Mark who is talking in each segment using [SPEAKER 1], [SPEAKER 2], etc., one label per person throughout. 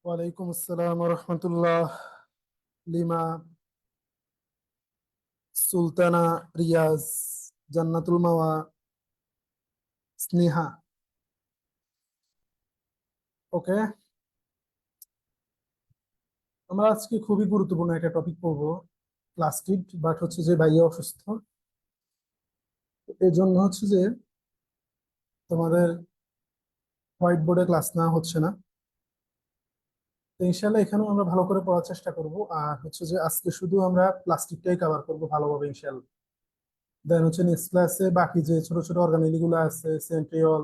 [SPEAKER 1] ওয়ালাইকুম আসসালাম রহমতুল্লাহ। লিমা, সুলতানা, রিয়াজ, জান্নাতুল মাওয়া, স্নেহা। ওকে, আমরা আজকে খুবই গুরুত্বপূর্ণ একটা টপিক পড়বো। প্লাস্টিক, বাট হচ্ছে যে ভাইয়া অসুস্থ, এই জন্য হচ্ছে যে তোমাদের হোয়াইট বোর্ডে ক্লাস নেওয়া হচ্ছে না। তো ইনশাল্লাহ এখানেও আমরা ভালো করে পড়ার চেষ্টা করব। আর হচ্ছে যে আজকে শুধু আমরা প্লাস্টিকটাই কভার করবো ভালোভাবে ইনশাল্লাহ। দেন হচ্ছে নেক্সট ক্লাসে বাকি যে ছোট ছোট অর্গানেলি গুলো আছে, সেন্ট্রিওল,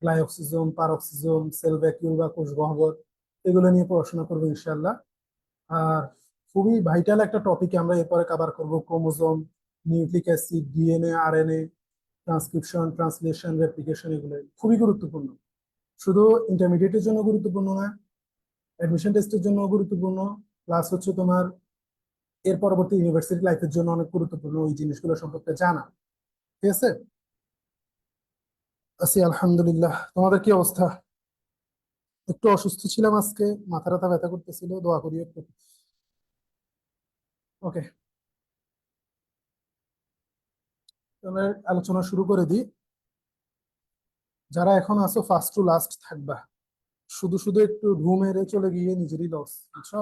[SPEAKER 1] গ্লাইঅক্সিজোম, পারঅক্সিজোম, সেল ভ্যাকিউল বা কোষ গহ্বর, এগুলো নিয়ে পড়াশোনা করবো ইনশাল্লাহ। আর খুবই ভাইটাল একটা টপিক আমরা এরপরে কভার করব, chromosome, nucleic acid, DNA, RNA, transcription, translation, replication, এগুলো খুবই গুরুত্বপূর্ণ। শুধু ইন্টারমিডিয়েটের জন্য গুরুত্বপূর্ণ না, অ্যাডমিশন টেস্টের জন্য গুরুত্বপূর্ণ, প্লাস হচ্ছে তোমার এর পরবর্তী ইউনিভার্সিটি লাইফের জন্য অনেক গুরুত্বপূর্ণ ওই জিনিসগুলো সম্পর্কে জানা। ঠিক আছে, আছি আলহামদুলিল্লাহ। তোমাদের কি অবস্থা? একটু অসুস্থ ছিলাম আজকে, মাথা ব্যথা ব্যথা করতেছিল, দোয়া করি একটু। ওকে, তাহলে আলোচনা শুরু করে দিই। যারা এখন আছো ফার্স্ট টু লাস্ট থাকবা, শুধু শুধু একটু ঘুম এড়ে চলে গিয়ে নিজেরই লস, বুঝছো?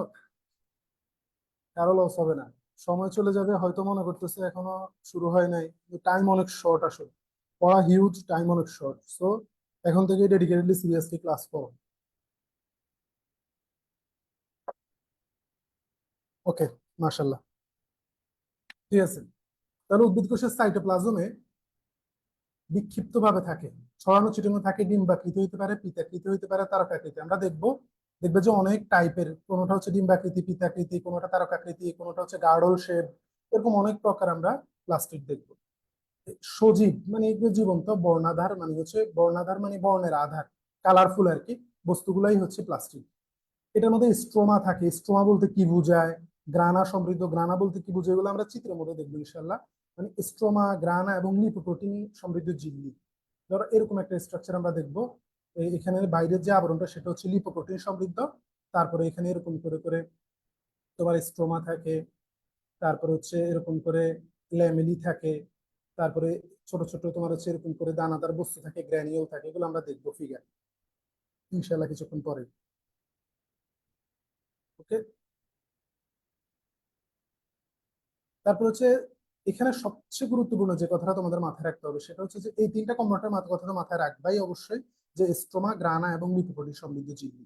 [SPEAKER 1] কারো লস হবে না। সময় চলে যাবে, হয়তো মনে করতেছে এখনো শুরু হয় নাই, টাইম অনেক শর্ট আসলে। পড়া হিউজ, টাইম অনেক শর্ট। সো এখন থেকে ডেডিকেটেডলি সিরিয়াসলি ক্লাস করো। ওকে, মাশাল্লাহ। ঠিক আছে, তাহলে উদ্ভিদ কোষের সাইটোপ্লাজমে বিক্ষিপ্ত ভাবে থাকে, ছড়ানো ছিটানো থাকে, ডিম্বাকৃতি হইতে পারে, পিতাকৃতি হইতে পারে, তারকাকৃতি। আমরা দেখবো, দেখবে যে অনেক টাইপের, কোনোটা হচ্ছে ডিম্বাকৃতি, পিতাকৃতি, কোনোটা তারকাকৃতি, কোনোটা হচ্ছে গার্ডল শেপ, এরকম অনেক প্রকার আমরা প্লাস্টিক দেখবো। সজীব মানে এগুলো জীবন্ত, বর্ণাধার মানে হচ্ছে, বর্ণাধার মানে বর্ণের আধার, কালারফুল আর কি, বস্তুগুলাই হচ্ছে প্লাস্টিক। এটার মধ্যে স্ট্রোমা থাকে। স্ট্রোমা বলতে কি বোঝায়, গ্রানা সমৃদ্ধ, গ্রানা বলতে কি বোঝায়, এগুলো আমরা চিত্রের মধ্যে দেখবো ইনশাল্লাহ। মানে স্ট্রোমা, গ্রানা এবং লিপোপ্রোটিন সমৃদ্ধ ঝিল্লি, ধরো এরকম একটা স্ট্রাকচার আমরা দেখবো। এখানে বাইরের যে আবরণটা সেটা হচ্ছে লিপোপ্রোটিন সমৃদ্ধ। তারপরে এখানে এরকম করে করে তোমার স্ট্রোমা থাকে, তারপরে হচ্ছে এরকম করে ল্যামেলি থাকে, তারপরে ছোট ছোট তোমার হচ্ছে এরকম করে দানাদার বস্তু থাকে, গ্র্যানিউল থাকে, এগুলো আমরা দেখবো ফিগার ইনশাল্লাহ কিছুক্ষণ পরে। ওকে, তারপর হচ্ছে এখানে সবচেয়ে গুরুত্বপূর্ণ যে কথাটা তোমাদের মাথায় রাখতে হবে সেটা হচ্ছে যে এই তিনটা কম্পোনেন্টের কথাটা মাথায় রাখবাই অবশ্যই, যে স্ট্রোমা, গ্রানা এবং লিপোপ্রোটিন সমৃদ্ধ ঝিল্লি।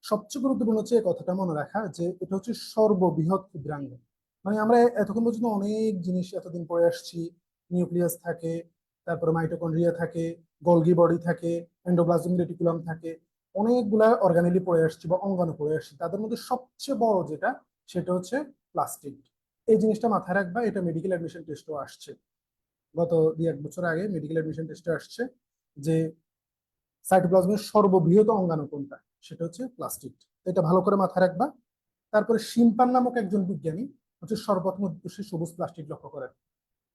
[SPEAKER 1] সবচেয়ে গুরুত্বপূর্ণ হচ্ছে এই কথাটা মনে রাখা যে এটা হচ্ছে সর্ববৃহৎ ক্ষুদ্রাঙ্গ। মানে আমরা এতক্ষণ পর্যন্ত অনেক জিনিস এতদিন পরে আসছি, নিউক্লিয়াস থাকে, তারপরে মাইটোকন্ড্রিয়া থাকে, গলগি বডি থাকে, এন্ডোপ্লাজমিক রেটিকুলাম থাকে, অনেকগুলা অর্গানেলি পড়ে আসছে বা অঙ্গাণু পড়ে আসছে। তাদের মধ্যে সবচেয়ে বড় যেটা, সেটা হচ্ছে প্লাস্টিড। এই জিনিসটা মাথায় রাখবা, এটা মেডিকেল অ্যাডমিশন টেস্টও আসছে। গত 2-1 বছর আগে মেডিকেল অ্যাডমিশন টেস্টে আসছে যে সাইটোপ্লাজমের সর্ববৃহৎ অঙ্গাণু কোনটা, সেটা হচ্ছে প্লাস্টিড। এটা ভালো করে মাথায় রাখবা। তারপরে শিম্পান নামক একজন বিজ্ঞানী হচ্ছে সর্বপ্রথম উদ্দেশ্যে সবুজ প্লাস্টিক লক্ষ্য করেন।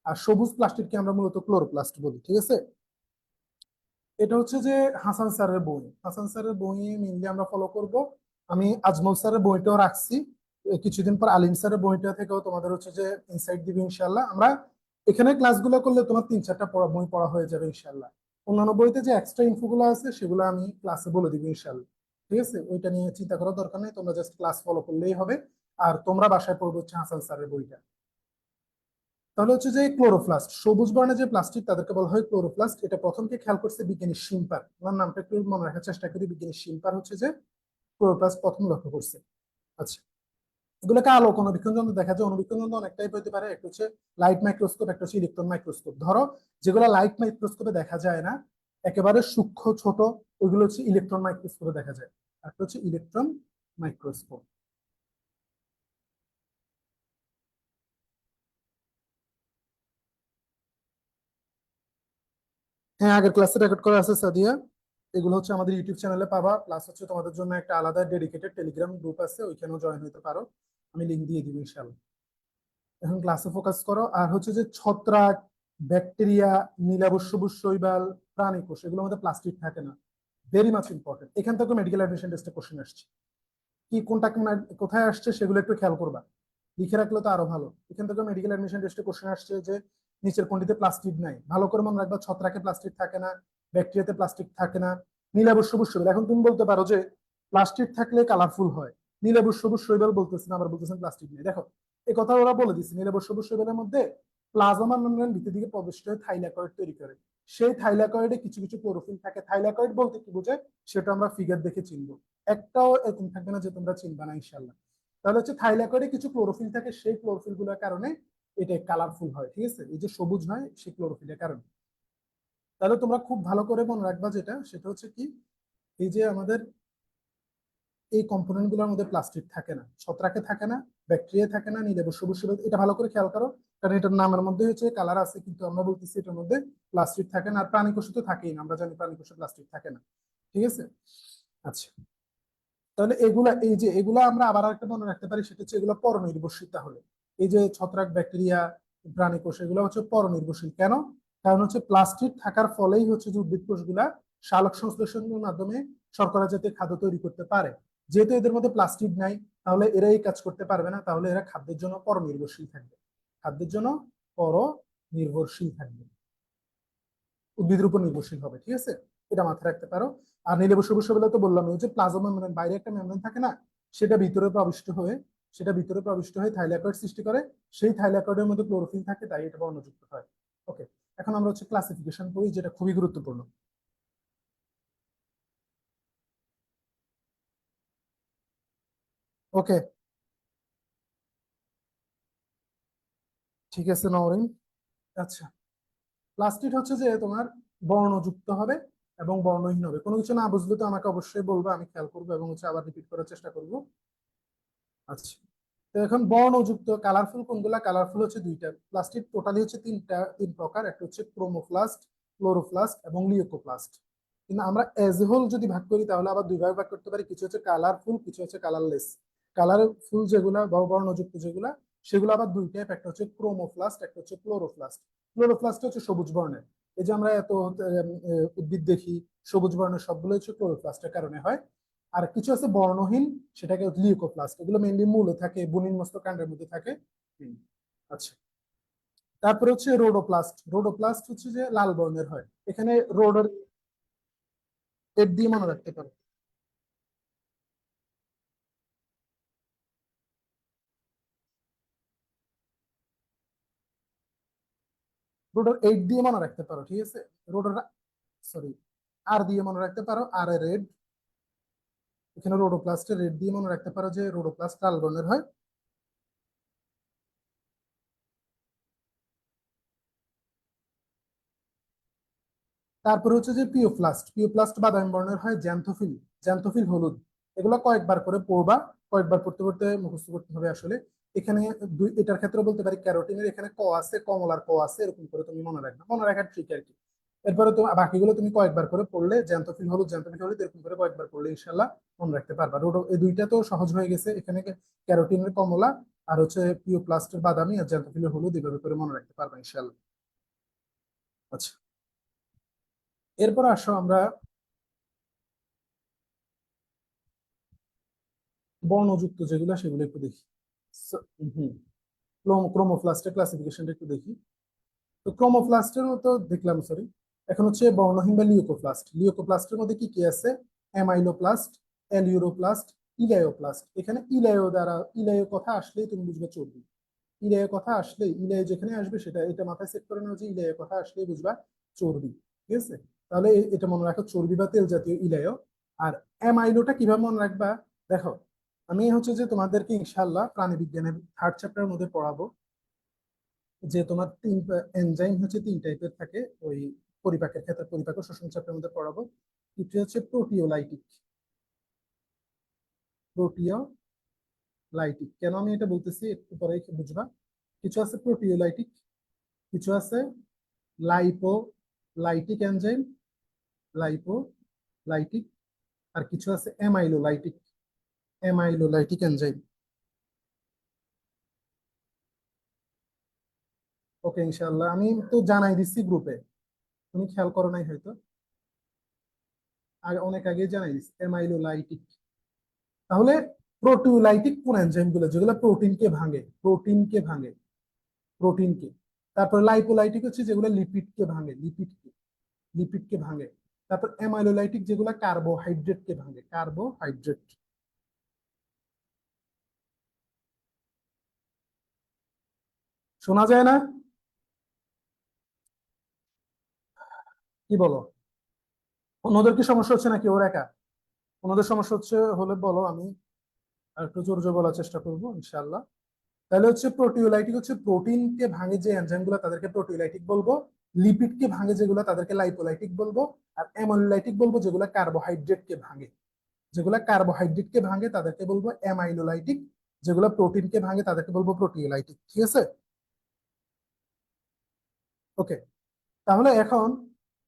[SPEAKER 1] আর সবুজ প্লাস্টিককে আমরা মূলত ক্লোরোপ্লাস্ট বলি, ঠিক আছে। এটা হচ্ছে যে হাসান স্যারের বই, হাসান স্যারের বই মেনলি আমরা ফলো করব। আমি আজমল স্যারের বইটাও রাখছি, কিছুদিন পর আলিম স্যারের বইটা থেকেও তোমাদের হচ্ছে যে ইনসাইট দিবে ইনশাল্লাহ। আমরা এখানে ক্লাসগুলো করলে তোমার 3-4টা বই পড়া হয়ে যাবে ইনশাল্লাহ। অন্যান্য বইতে যে এক্সট্রা ইনফোগুলো আছে সেগুলো আমি ক্লাসে বলে দিব ইনশাল্লাহ, ঠিক আছে। ওইটা নিয়ে চিন্তা করার দরকার নেই, তোমরা জাস্ট ক্লাস ফলো করলেই হবে। আর তোমরা বাসায় পড়বে হচ্ছে হাসান স্যারের বইটা। তাহলে হচ্ছে যে ক্লোরোপ্লাস্ট, সবুজ বর্ণের যে প্লাস্টিক তাদেরকে বলা হয় ক্লোরোপ্লাস্ট। এটা প্রথমকে খেয়াল করছে বিজ্ঞানী শিম্পার, ওনার নামটা একটু মনে রাখার চেষ্টা করি। বিজ্ঞানী শিম্পার হচ্ছে যে ক্লোরোপ্লাস্ট প্রথম লক্ষ্য করছে। আচ্ছা, এগুলোকে আলোক অণুবীক্ষণ যন্ত্র দেখা যায়। অণুবীক্ষণ যন্ত্র অনেক টাইপ হতে পারে, একটা হচ্ছে লাইট মাইক্রোস্কোপ, একটা হচ্ছে ইলেকট্রন মাইক্রোস্কোপ। ধরো যেগুলো লাইট মাইক্রোস্কোপে দেখা যায় না, একেবারে সূক্ষ্ম ছোট, ওইগুলো হচ্ছে ইলেকট্রন মাইক্রোস্কোপে দেখা যায়। একটা হচ্ছে ইলেকট্রন মাইক্রোস্কোপ। হ্যাঁ, আগের ক্লাসে রেকর্ড করা আছে সাদিয়া। এগুলো হচ্ছে আমাদের ইউটিউব চ্যানেলে পাবা, প্লাস হচ্ছে তোমাদের জন্য একটা আলাদা ডেডিকেটেড টেলিগ্রাম গ্রুপ আছে, ওইখানেও জয়েন হতে পারো। আমি লিঙ্ক দিয়ে দিব ইনশাআল্লাহ। এখন ক্লাসে ফোকাস করো। আর হচ্ছে যে ছত্রাক, ব্যাকটেরিয়া, নীলাভ সবুজ শৈবাল, প্রাণী কোষ, এগুলোর মধ্যে প্লাস্টিক থাকে না। Very much important. এখান থেকে মেডিকেল অ্যাডমিশন টেস্টে কোশ্চেন আসছে, কি কোনটা কোথায় আসছে সেগুলো একটু খেয়াল করবা, লিখে রাখলে তো আরো ভালো। এখান থেকে মেডিকেল অ্যাডমিশন টেস্টে কোশ্চেন আসছে যে নিচের কোনটিতে প্লাস্টিক নাই, ভালো করে মনে রাখবা। ছত্রাকে প্লাস্টিক থাকে না, ব্যাকটেরিয়াতে প্লাস্টিক থাকে না, নীলাভ সবুজ শৈবাল। এখন তুমি বলতে পারো যে প্লাস্টিক থাকলে কালারফুল হয়, নীলাভ সবুজ শৈবাল বলতেছেন, আবার বলতেছেন প্লাস্টিক নেই। দেখো, এই কথা ওরা বলে দিচ্ছে, নীলাভ সবুজ শৈবালের মধ্যে প্লাজমা মেমব্রেন ভিতর দিকে প্রবেশ করে থাইলাকয়েড তৈরি করে। সেই থাইলাকয়েডে কিছু কিছু ক্লোরোফিল থাকে। থাইলাকয়েড বলতে কি বোঝায় সেটা আমরা ফিগার দেখে চিনবো, একটাও এরকম থাকবে না যে তোমরা চিনবা না ইনশাল্লাহ। তাহলে হচ্ছে থাইলাকয়েডে কিছু ক্লোরোফিল থাকে, সেই ক্লোরোফিল গুলোর কারণে এটা কালারফুল হয়, ঠিক আছে। এই যে সবুজ হয় সেই ক্লোরোফিলের কারণে। তাহলে তোমরা খুব ভালো করে মনে রাখবা যেটা, সেটা হচ্ছে কি, এই যে আমাদের এই কম্পোনেন্ট গুলোর মধ্যে প্লাস্টিক থাকে না, ছত্রাকে থাকে না, ব্যাকটেরিয়া থাকে না, নীলাভ সবুজ সবুজ, এটা ভালো করে খেয়াল করো। কারণ এটার নামের মধ্যে হচ্ছে কালার আছে, কিন্তু আমরা বলতেছি এটার মধ্যে প্লাস্টিক থাকে না। আর প্রাণী কোষে তো থাকেই না, আমরা জানি প্রাণী কোষে প্লাস্টিক থাকে না, ঠিক আছে। আচ্ছা, তাহলে এগুলা, এই যে এগুলা আমরা আবার একটা মনে রাখতে পারি, সেটা হচ্ছে এগুলো পরনির্ভরশীল। তাহলে এই যে ছত্রাক, ব্যাকটেরিয়া, প্রাণী কোষ, এগুলো হচ্ছে পরনির্ভরশীল। কেন? কারণ হচ্ছে প্লাস্টিক থাকার ফলেই হচ্ছে যে উদ্ভিদ কোষগুলা সালোক সংশ্লেষণের মাধ্যমে শর্করা জাতীয় খাদ্য তৈরি করতে পারে। যেহেতু এদের মধ্যে প্লাস্টিক নাই, তাহলে এরা এই কাজ করতে পারবে না, তাহলে এরা খাদ্যের জন্য পরনির্ভরশীল থাকবে। খাদ্যের জন্য পরনির্ভরশীল থাকবে, উদ্ভিদের উপর নির্ভরশীল হবে, ঠিক আছে। এটা মাথায় রাখতে পারো। আর নীলাভ সবুজ শৈবাল তো বললাম, ওই যে প্লাজমা মেমব্রেন, বাইরে একটা মেমব্রেন থাকে না, সেটা ভিতরে প্রবিষ্ট হয়ে থাইলাকয়েড সৃষ্টি করে। সেই থাইলাকয়েডের মধ্যে ক্লোরোফিল থাকে, তাই এটা বর্ণযুক্ত হয়। ওকে, এখন আমরা হচ্ছে ক্লাসিফিকেশন করি, যেটা খুবই গুরুত্বপূর্ণ। ওকে, ঠিক আছে নওরিন। আচ্ছা, প্লাস্টিড হচ্ছে যে তোমার বর্ণযুক্ত হবে এবং বর্ণহীন হবে। কোনো কিছু না বুঝলে তো আমাকে অবশ্যই বলবো, আমি খেয়াল করবো এবং হচ্ছে আবার রিপিট করার চেষ্টা করবো। আচ্ছা, তো এখন বর্ণযুক্ত কালারফুল কোনগুলা? কালারফুল হচ্ছে দুইটা। প্লাস্টিক টোটালি হচ্ছে তিন প্রকার, একটা হচ্ছে ক্রোমোপ্লাস্ট, ক্লোরোপ্লাস্ট এবং লিউকোপ্লাস্ট। কিন্তু আমরা এজ হোল যদি ভাগ করি তাহলে আবার দুই ভাগ ভাগ করতে পারি, কিছু হচ্ছে কালারফুল, কিছু হচ্ছে কালারলেস। কালারফুল যেগুলা বা বর্ণযুক্ত যেগুলা, সেগুলো আবার দুই টাইপ, একটা হচ্ছে ক্রোমোপ্লাস্ট, একটা হচ্ছে ক্লোরোপ্লাস্ট। ক্লোরোপ্লাস্ট হচ্ছে সবুজ বর্ণের। এই যে আমরা এত উদ্ভিদ দেখি সবুজ বর্ণের, সবগুলো হচ্ছে ক্লোরোপ্লাস্টের কারণে হয়। আর কিছু আছে বর্ণহীন, সেটাকে লিউকোপ্লাস্ট, এগুলো মেইনলি মূলে থাকে, বুনিন মস্ত কাণ্ডের মধ্যে থাকে। আচ্ছা, তারপরে হচ্ছে রোডোপ্লাস্ট। রোডোপ্লাস্ট হচ্ছে যে লাল বর্ণের হয়। এখানে রোডের এর দিয়ে মনে রাখতে পারো। রোডের এইট দিয়ে মনে রাখতে পারো, ঠিক আছে। রোডের, সরি, আর দিয়ে মনে রাখতে পারো, আর এ রেড। এখানে রোডোপ্লাস্টের রেড দিয়ে মনে রাখতে পারো যে রোডোপ্লাস্ট লাল বর্ণের হয়। তারপরে হচ্ছে যে পিওপ্লাস্ট, পিওপ্লাস্ট বাদামি বর্ণের হয়, জ্যান্থোফিল, জ্যান্থোফিল হলুদ। এগুলো কয়েকবার করে পড়বা, কয়েকবার পড়তে পড়তে মুখস্থ করতে হবে আসলে। এখানে দুই, এটার ক্ষেত্রে বলতে পারি ক্যারোটিনের এখানে ক আছে, কমলার ক আছে, এরকম করে তুমি মনে রাখবে, মনে রাখার ট্রিক আর কি। এরপরে তো বাকিগুলো তুমি কয়েকবার করে পড়লে, জ্যান্থোফিল হলুদ, জ্যান্থোফিল হলুদ এরকম করে কয়েকবার পড়লে ইনশাল্লাহ মনে রাখতে পারবা। এই দুইটা তো সহজ হয়ে গেছে, এখানে ক্যারোটিনের কমলা আর হচ্ছে পিওপ্লাস্টের বাদামি আর জ্যান্থোফিলের হলুদ এভাবে করে মনে রাখতে পারবা ইনশাল্লাহ। আচ্ছা, এরপর আসো আমরা বর্ণযুক্ত যেগুলো সেগুলো একটু দেখি। হুম, ক্রোমোপ্লাস্টের ক্লাসিফিকেশনটা একটু দেখি। তো ক্রোমোপ্লাস্টের মতো দেখলাম, সরি। এখন হচ্ছে বর্ণহীন বা লিউকোপ্লাস্ট। লিউকোপ্লাস্টের মধ্যে কি কি আছে? Amyloplast, aleuroplast, elaioplast. এখানে ইলায়ো দ্বারা, ইলায়ো কথা আসলেই তুমি বুঝবে চর্বি। ইলায়ো কথা আসলেই, ইলায়ো যেখানে আসবে সেটা, এটা মাথায় সেট করে নাও যে ইলায়ো কথা আসলেই বুঝবা চর্বি। ঠিক আছে? তাহলে এটা মনে রাখো, চর্বি বা তেল জাতীয় ইলায়ো। আর অ্যামাইলোটা কিভাবে মনে রাখবা? দেখো, আমি হচ্ছে যে তোমাদেরকে ইনশাল্লাহ প্রাণীবিজ্ঞানের থার্ড চ্যাপ্টারের মধ্যে পড়াবো যে তোমার তিন এনজাইম হচ্ছে তিন টাইপের থাকে ওই পরিপাকের ক্ষেত্রে, পরিপাক ও শ্বসন চ্যাপ্টারের মধ্যে পড়াবো। কিছু হচ্ছে প্রোটিওলাইটিক, প্রোটিওলাইটিক। কেন আমি এটা বলতেছি একটু পরে বুঝবা। কিছু আছে প্রোটিওলাইটিক, কিছু আছে লাইপোলাইটিক এনজাইম, লাইপোলাইটিক, আর কিছু আছে অ্যামাইলোলাইটিক, অ্যামাইলোলাইটিক এনজাইম। ওকে, ইনশাআল্লাহ আমি তো জানাই দিচ্ছি গ্রুপে, তুমি খেয়াল করো নাই হয়তো, আগে অনেক আগে জানাই দিচ্ছি অ্যামাইলোলাইটিক। তাহলে প্রোটিওলাইটিক কোন এনজাইম গুলো, যেগুলো প্রোটিনকে ভাঙে, প্রোটিনকে ভাঙে, প্রোটিনকে। তারপর লাইপোলাইটিক হচ্ছে যেগুলো লিপিডকে ভাঙে, লিপিডকে, লিপিডকে ভাঙে। তারপর অ্যামাইলোলাইটিক যেগুলো কার্বোহাইড্রেটকে ভাঙে, কার্বোহাইড্রেট। শোনা যায় না? কি বলো? অন্যদের কি সমস্যা হচ্ছে নাকি ওর একা? অন্যদের সমস্যা হচ্ছে হলে বলো, আমি আর একটু জোর জোর বলার চেষ্টা করবো ইনশাআল্লাহ। তাহলে হচ্ছে প্রোটিওলাইটিক হচ্ছে প্রোটিনকে ভাঙে যে এনজাইম গুলো, তাদেরকে প্রোটিওলাইটিক বলবো। লিপিডকে ভাঙে যেগুলো, তাদেরকে লাইপোলাইটিক বলবো। আর অ্যামাইলোলাইটিক বলবো যেগুলো কার্বোহাইড্রেটকে ভাঙে, যেগুলো কার্বোহাইড্রেটকে ভাঙে তাদেরকে বলবো অ্যামাইলোলাইটিক, যেগুলো প্রোটিনকে ভাঙে তাদেরকে বলবো প্রোটিওলাইটিক। ঠিক আছে? ওকে, তাহলে এখন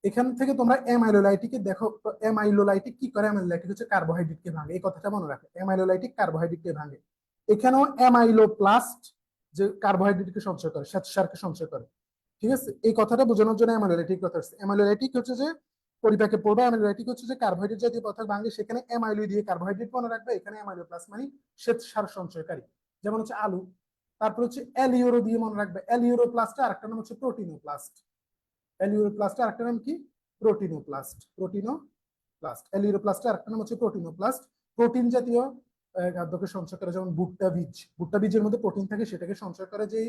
[SPEAKER 1] এখান থেকে তোমরা অ্যামাইলোলাইটিকে দেখো, অ্যামাইলোলাইটিক কি করে? অ্যামাইলোলাইটিক হচ্ছে কার্বোহাইড্রেটকে ভাঙে, এই কথাটা মনে রাখো, অ্যামাইলোলাইটিক কার্বোহাইড্রেটকে ভাঙে। এখানেও অ্যামাইলোপ্লাস্ট যে কার্বোহাইড্রেটকে সঞ্চয় করে, শ্বেতসারকে সঞ্চয় করে। ঠিক আছে? এই কথাটা বোঝানোর জন্য অ্যামাইলোলাইটিক কথা হচ্ছে। অ্যামাইলোলাইটিক হচ্ছে যে পরিপাকে পড়বে, অ্যামাইলোলাইটিক হচ্ছে যে কার্বোহাইড্রেট জাতীয় পদার্থ ভাঙে, সেখানে অ্যামাইলো দিয়ে কার্বোহাইড্রেট মনে রাখবে, এখানে অ্যামাইলোপ্লাস্ট মানে শ্বেতসার সঞ্চয়কারী, যেমন হচ্ছে আলু। তারপর হচ্ছে অ্যালিউরো দিয়ে মনে রাখবে, অ্যালিউরোপ্লাস্ট, আর একটা নাম হচ্ছে প্রোটিনোপ্লাস্ট। অ্যালিউরোপ্লাস্টের আরেকটা নাম কি? প্রোটিনোপ্লাস্ট, প্রোটিনোপ্লাস্ট। অ্যালিউরোপ্লাস্টের আরেকটা নাম হচ্ছে প্রোটিনোপ্লাস্ট। প্রোটিন জাতীয় খাদ্যকে সঞ্চয় করে, যেমন ভুট্টা বীজ, ভুট্টা বীজের মধ্যে প্রোটিন থাকে, সেটাকে সঞ্চয় করে যে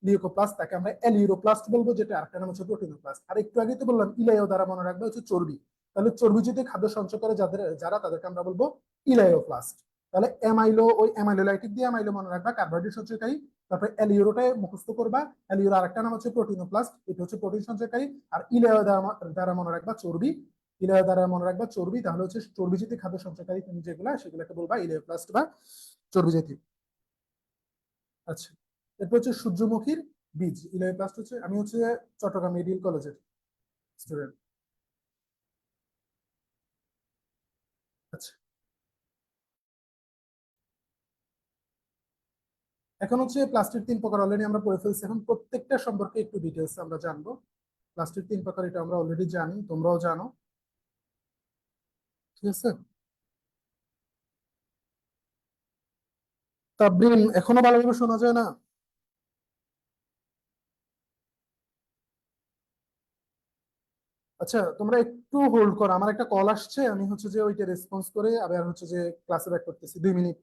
[SPEAKER 1] লিউকোপ্লাস্ট, তাকে আমরা অ্যালিউরোপ্লাস্ট বলবো, যেটা আরেকটা নাম হচ্ছে প্রোটিনোপ্লাস্ট। আর একটু আগে তো বললাম ইলায়ো দ্বারা মনে রাখবে হচ্ছে চর্বি। তাহলে চর্বি জাতীয় খাদ্য সঞ্চয় করে যাদের, যারা, তাদেরকে আমরা বলবো ইলায়োপ্লাস্ট। তাহলে অ্যামাইলো, ওই অ্যামাইলোলাইটিক দিয়ে অ্যামাইলো মনে রাখবা, কার্বোহাইড্রেট সঞ্চয়কারী। তারপরে অ্যালিউরোটাই মুখস্থ করবা, অ্যালিউরো আরেকটা নাম হচ্ছে প্রোটিনোপ্লাস্ট, এটা হচ্ছে প্রোটিন সঞ্চয়কারী। আর ইলায়ো দ্বারা মনে রাখবা চর্বি, ইলায়ো দ্বারা মনে রাখবা চর্বি। তাহলে হচ্ছে চর্বি জাতীয় খাদ্য সঞ্চয়কারী তুমি যেগুলা, সেগুলোকে বলবা ইলায়োপ্লাস্ট বা চর্বি জাতীয়। আচ্ছা, এরপর হচ্ছে সূর্যমুখীর বীজ, ইলায়োপ্লাস্ট হচ্ছে, আমি হচ্ছে চট্টগ্রাম মেডিকেল কলেজের স্টুডেন্ট। আচ্ছা, এখন হচ্ছে প্লাস্টিক তিন প্রকার অলরেডি আমরা পড়ে ফেলছি, এখন প্রত্যেকটা সম্পর্কে একটু ডিটেলস আমরা জানবো। প্লাস্টিক তিন প্রকার, এটা আমরা অলরেডি জানি, তোমরাও জানো। ঠিক আছে? তাবরিন, এখনো ভালোভাবে শোনা যায় না? আচ্ছা, তোমরা একটু হোল্ড করো, আমার একটা কল আসছে, আমি হচ্ছে যে ওইটা রেসপন্স করে আবার হচ্ছে যে ক্লাসে ব্যাক করতেছি, 2 মিনিট।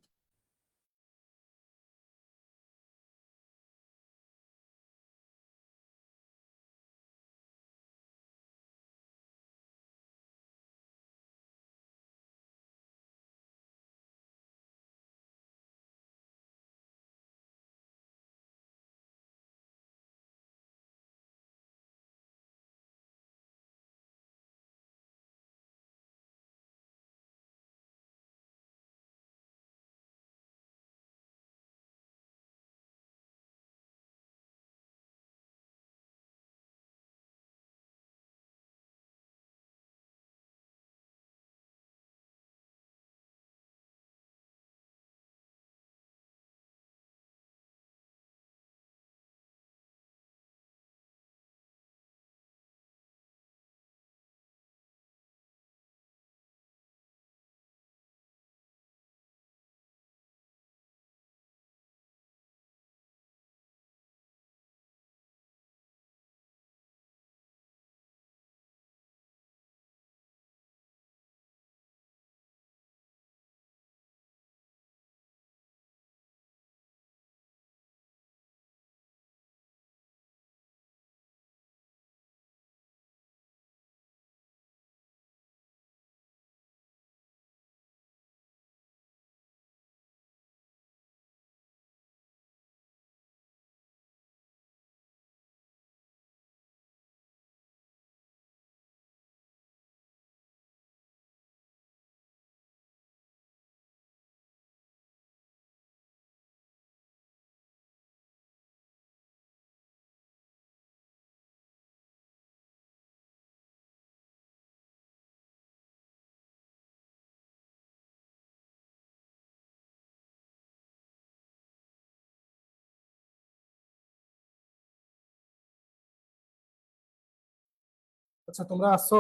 [SPEAKER 1] আচ্ছা তোমরা আসছো?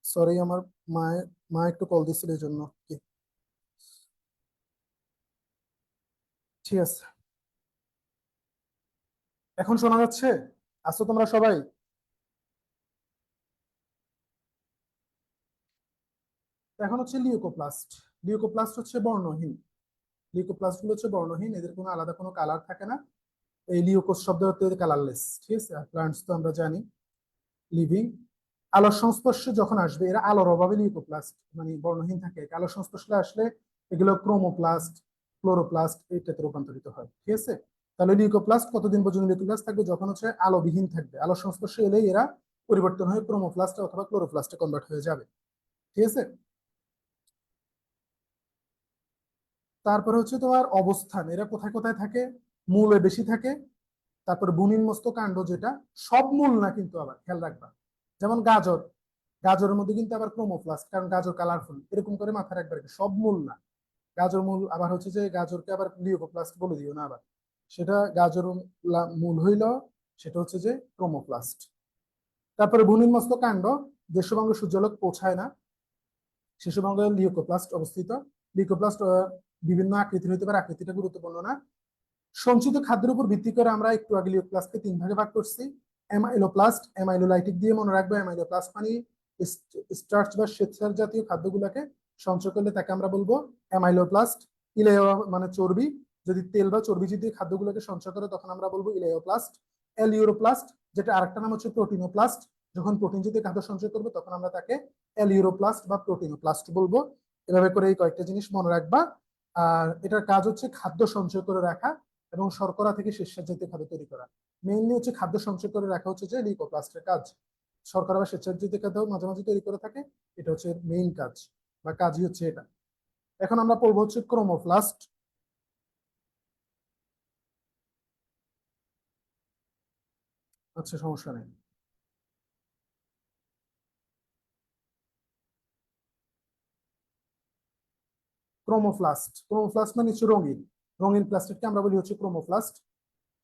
[SPEAKER 1] সরি, আমার মা মা একটু কল দিছিল এই জন্য কি। ঠিক আছে, এখন শোনা যাচ্ছে? আসছো তোমরা সবাই? এখন হচ্ছে লিউকোপ্লাস্ট। লিউকোপ্লাস্ট হচ্ছে বর্ণহীন। লিউকোপ্লাস্ট গুলো হচ্ছে বর্ণহীন, এদের কোনো আলাদা কোনো কালার থাকে না। এই লিউকোস শব্দ হচ্ছে কালারলেস। ঠিক আছে, প্লান্টস তো আমরা জানি লিভিং। আলোর সংস্পর্শে যখন আসবে, এরা আলোর অভাবে লিউকোপ্লাস্ট মানে বর্ণহীন থাকে, আলোর সংস্পর্শে আসলে এগুলো ক্রোমোপ্লাস্ট, ক্লোরোপ্লাস্ট এটাতে রূপান্তরিত হয়। ঠিক আছে, তাহলে লিউকোপ্লাস্ট কতদিন পর্যন্ত লিউকোপ্লাস্ট থাকবে? যখন হচ্ছে আলোবিহীন থাকবে, আলোর সংস্পর্শে এলেই এরা পরিবর্তন হয়ে ক্রোমোপ্লাস্ট অথবা ক্লোরোপ্লাস্টে কনভার্ট হয়ে যাবে। ঠিক আছে, তারপরে হচ্ছে তোমার অবস্থান, এরা কোথায় কোথায় থাকে? মূলে বেশি থাকে। তারপর বুনিনমস্ত কাণ্ড, যেটা সব মূল না কিন্তু, আবার খেয়াল রাখবা। যেমন গাজর, গাজরের মধ্যে কিন্তু আবার ক্রোমোপ্লাস্ট, কারণ গাজর কালারফুল, এরকম করে মাথায় রাখবা আর কি। সব মূল না, গাজর মূল। আবার হচ্ছে যে গাজরকে আবার লিউকোপ্লাস্ট বলে দিও না আবার, সেটা গাজর মূল হইল, সেটা হচ্ছে যে ক্রোমোপ্লাস্ট। তারপরে বুনিনমস্ত কাণ্ড, যেসব অঙ্গে সূর্যালোক পৌঁছায় না সেসব অঙ্গে লিউকোপ্লাস্ট অবস্থিত। লিউকোপ্লাস্ট বিভিন্ন আকৃতির হইতে পারে, আকৃতিটা গুরুত্বপূর্ণ না। সঞ্চিত খাদ্যের উপর ভিত্তি করে আমরা একটু আগে লিওপ্লাস্টকে তিন ভাগে ভাগ করছি। অ্যামাইলোপ্লাস্ট, অ্যামাইলোলাইটিক দিয়ে মনে রাখবো। অ্যামাইলোপ্লাস্ট মানে স্টার্চ বা শ্বেতসার জাতীয় খাদ্যগুলোকে সঞ্চয় করলে তাকে আমরা বলবো অ্যামাইলোপ্লাস্ট। ইলেও মানে চর্বি, যদি তেল বা চর্বি জাতীয় খাদ্যগুলোকে সঞ্চয় করে তখন আমরা বলবো ইলেওপ্লাস্ট। এলিউরোপ্লাস্ট, যেটা আরেকটা নাম হচ্ছে প্রোটিনোপ্লাস্ট, যখন প্রোটিন জাতীয় খাদ্য সঞ্চয় করবে তখন আমরা তাকে এলিউরোপ্লাস্ট বা প্রোটিনোপ্লাস্ট বলবো। এভাবে করে এই কয়েকটা জিনিস মনে রাখবা। আর এটার কাজ হচ্ছে খাদ্য সঞ্চয় করে রাখা এবং শর্করা থেকে শ্বেতসার জাতীয় খাদ্য তৈরি করা। মেইনলি হচ্ছে খাদ্য সঞ্চয় করে রাখা হচ্ছে যে লিউকোপ্লাস্টের কাজ। শর্করা বা শ্বেতসার জাতীয় খাদ্য মাঝে মাঝে তৈরি করে থাকে, এটা হচ্ছে মেইন কাজ বা কাজই হচ্ছে এটা। এখন আমরা পড়বো হচ্ছে ক্রোমোপ্লাস্ট। আচ্ছা, সমস্যা নেই। ক্রোমোপ্লাস্ট, ক্রোমোপ্লাস্ট মানে হচ্ছে রঙিন, রঙিন প্লাস্টিককে আমরা বলি হচ্ছে ক্রোমোপ্লাস্ট।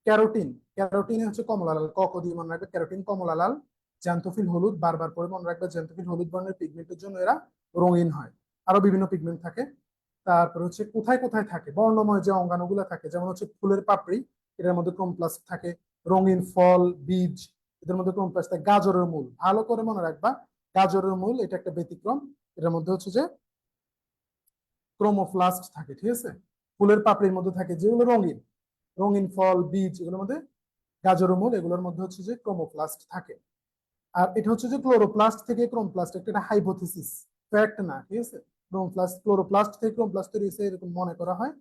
[SPEAKER 1] ক্যারোটিন, ক্যারোটিনে হচ্ছে কমলা লাল, ক ক দিয়ে মনে রাখবে, ক্যারোটিন কমলা লাল। জ্যান্থোফিল হলুদ, বারবার পরে মনে রাখবে, জ্যান্থোফিল হলুদ বর্ণের পিগমেন্টের জন্য এরা রঙিন হয়। আরো বিভিন্ন পিগমেন্ট থাকে। তারপর হচ্ছে কোথায় কোথায় থাকে, বর্ণময় যে অঙ্গাণুগুলো থাকে, যেমন হচ্ছে ফুলের পাপড়ি, এটার মধ্যে ক্রোমোপ্লাস্ট থাকে। রঙিন ফল, বীজ, এদের মধ্যে ক্রোমোপ্লাস্ট থাকে। গাজরের মূল, ভালো করে মনে রাখবা, গাজরের মূল এটা একটা ব্যতিক্রম, এটার মধ্যে হচ্ছে যে ক্রোমোপ্লাস্ট থাকে। ঠিক আছে, ফুলের পাপড়ির মধ্যে থাকে যেগুলো রঙিন, রঙিন ফল, বীজ, এগুলোর মধ্যে গাজরের মূল, এগুলোর মধ্যে হচ্ছে যে ক্রোমোপ্লাস্ট থাকে। আর এটা হচ্ছে যে ক্লোরোপ্লাস্ট থেকে ক্রোমপ্লাস্ট, একটা হাইপোথিসিস, ফ্যাক্ট না। ঠিক আছে, ক্রোমপ্লাস্ট ক্লোরোপ্লাস্ট থেকে ক্রোমপ্লাস্ট তৈরি হয়েছে এরকম মনে করা হয়,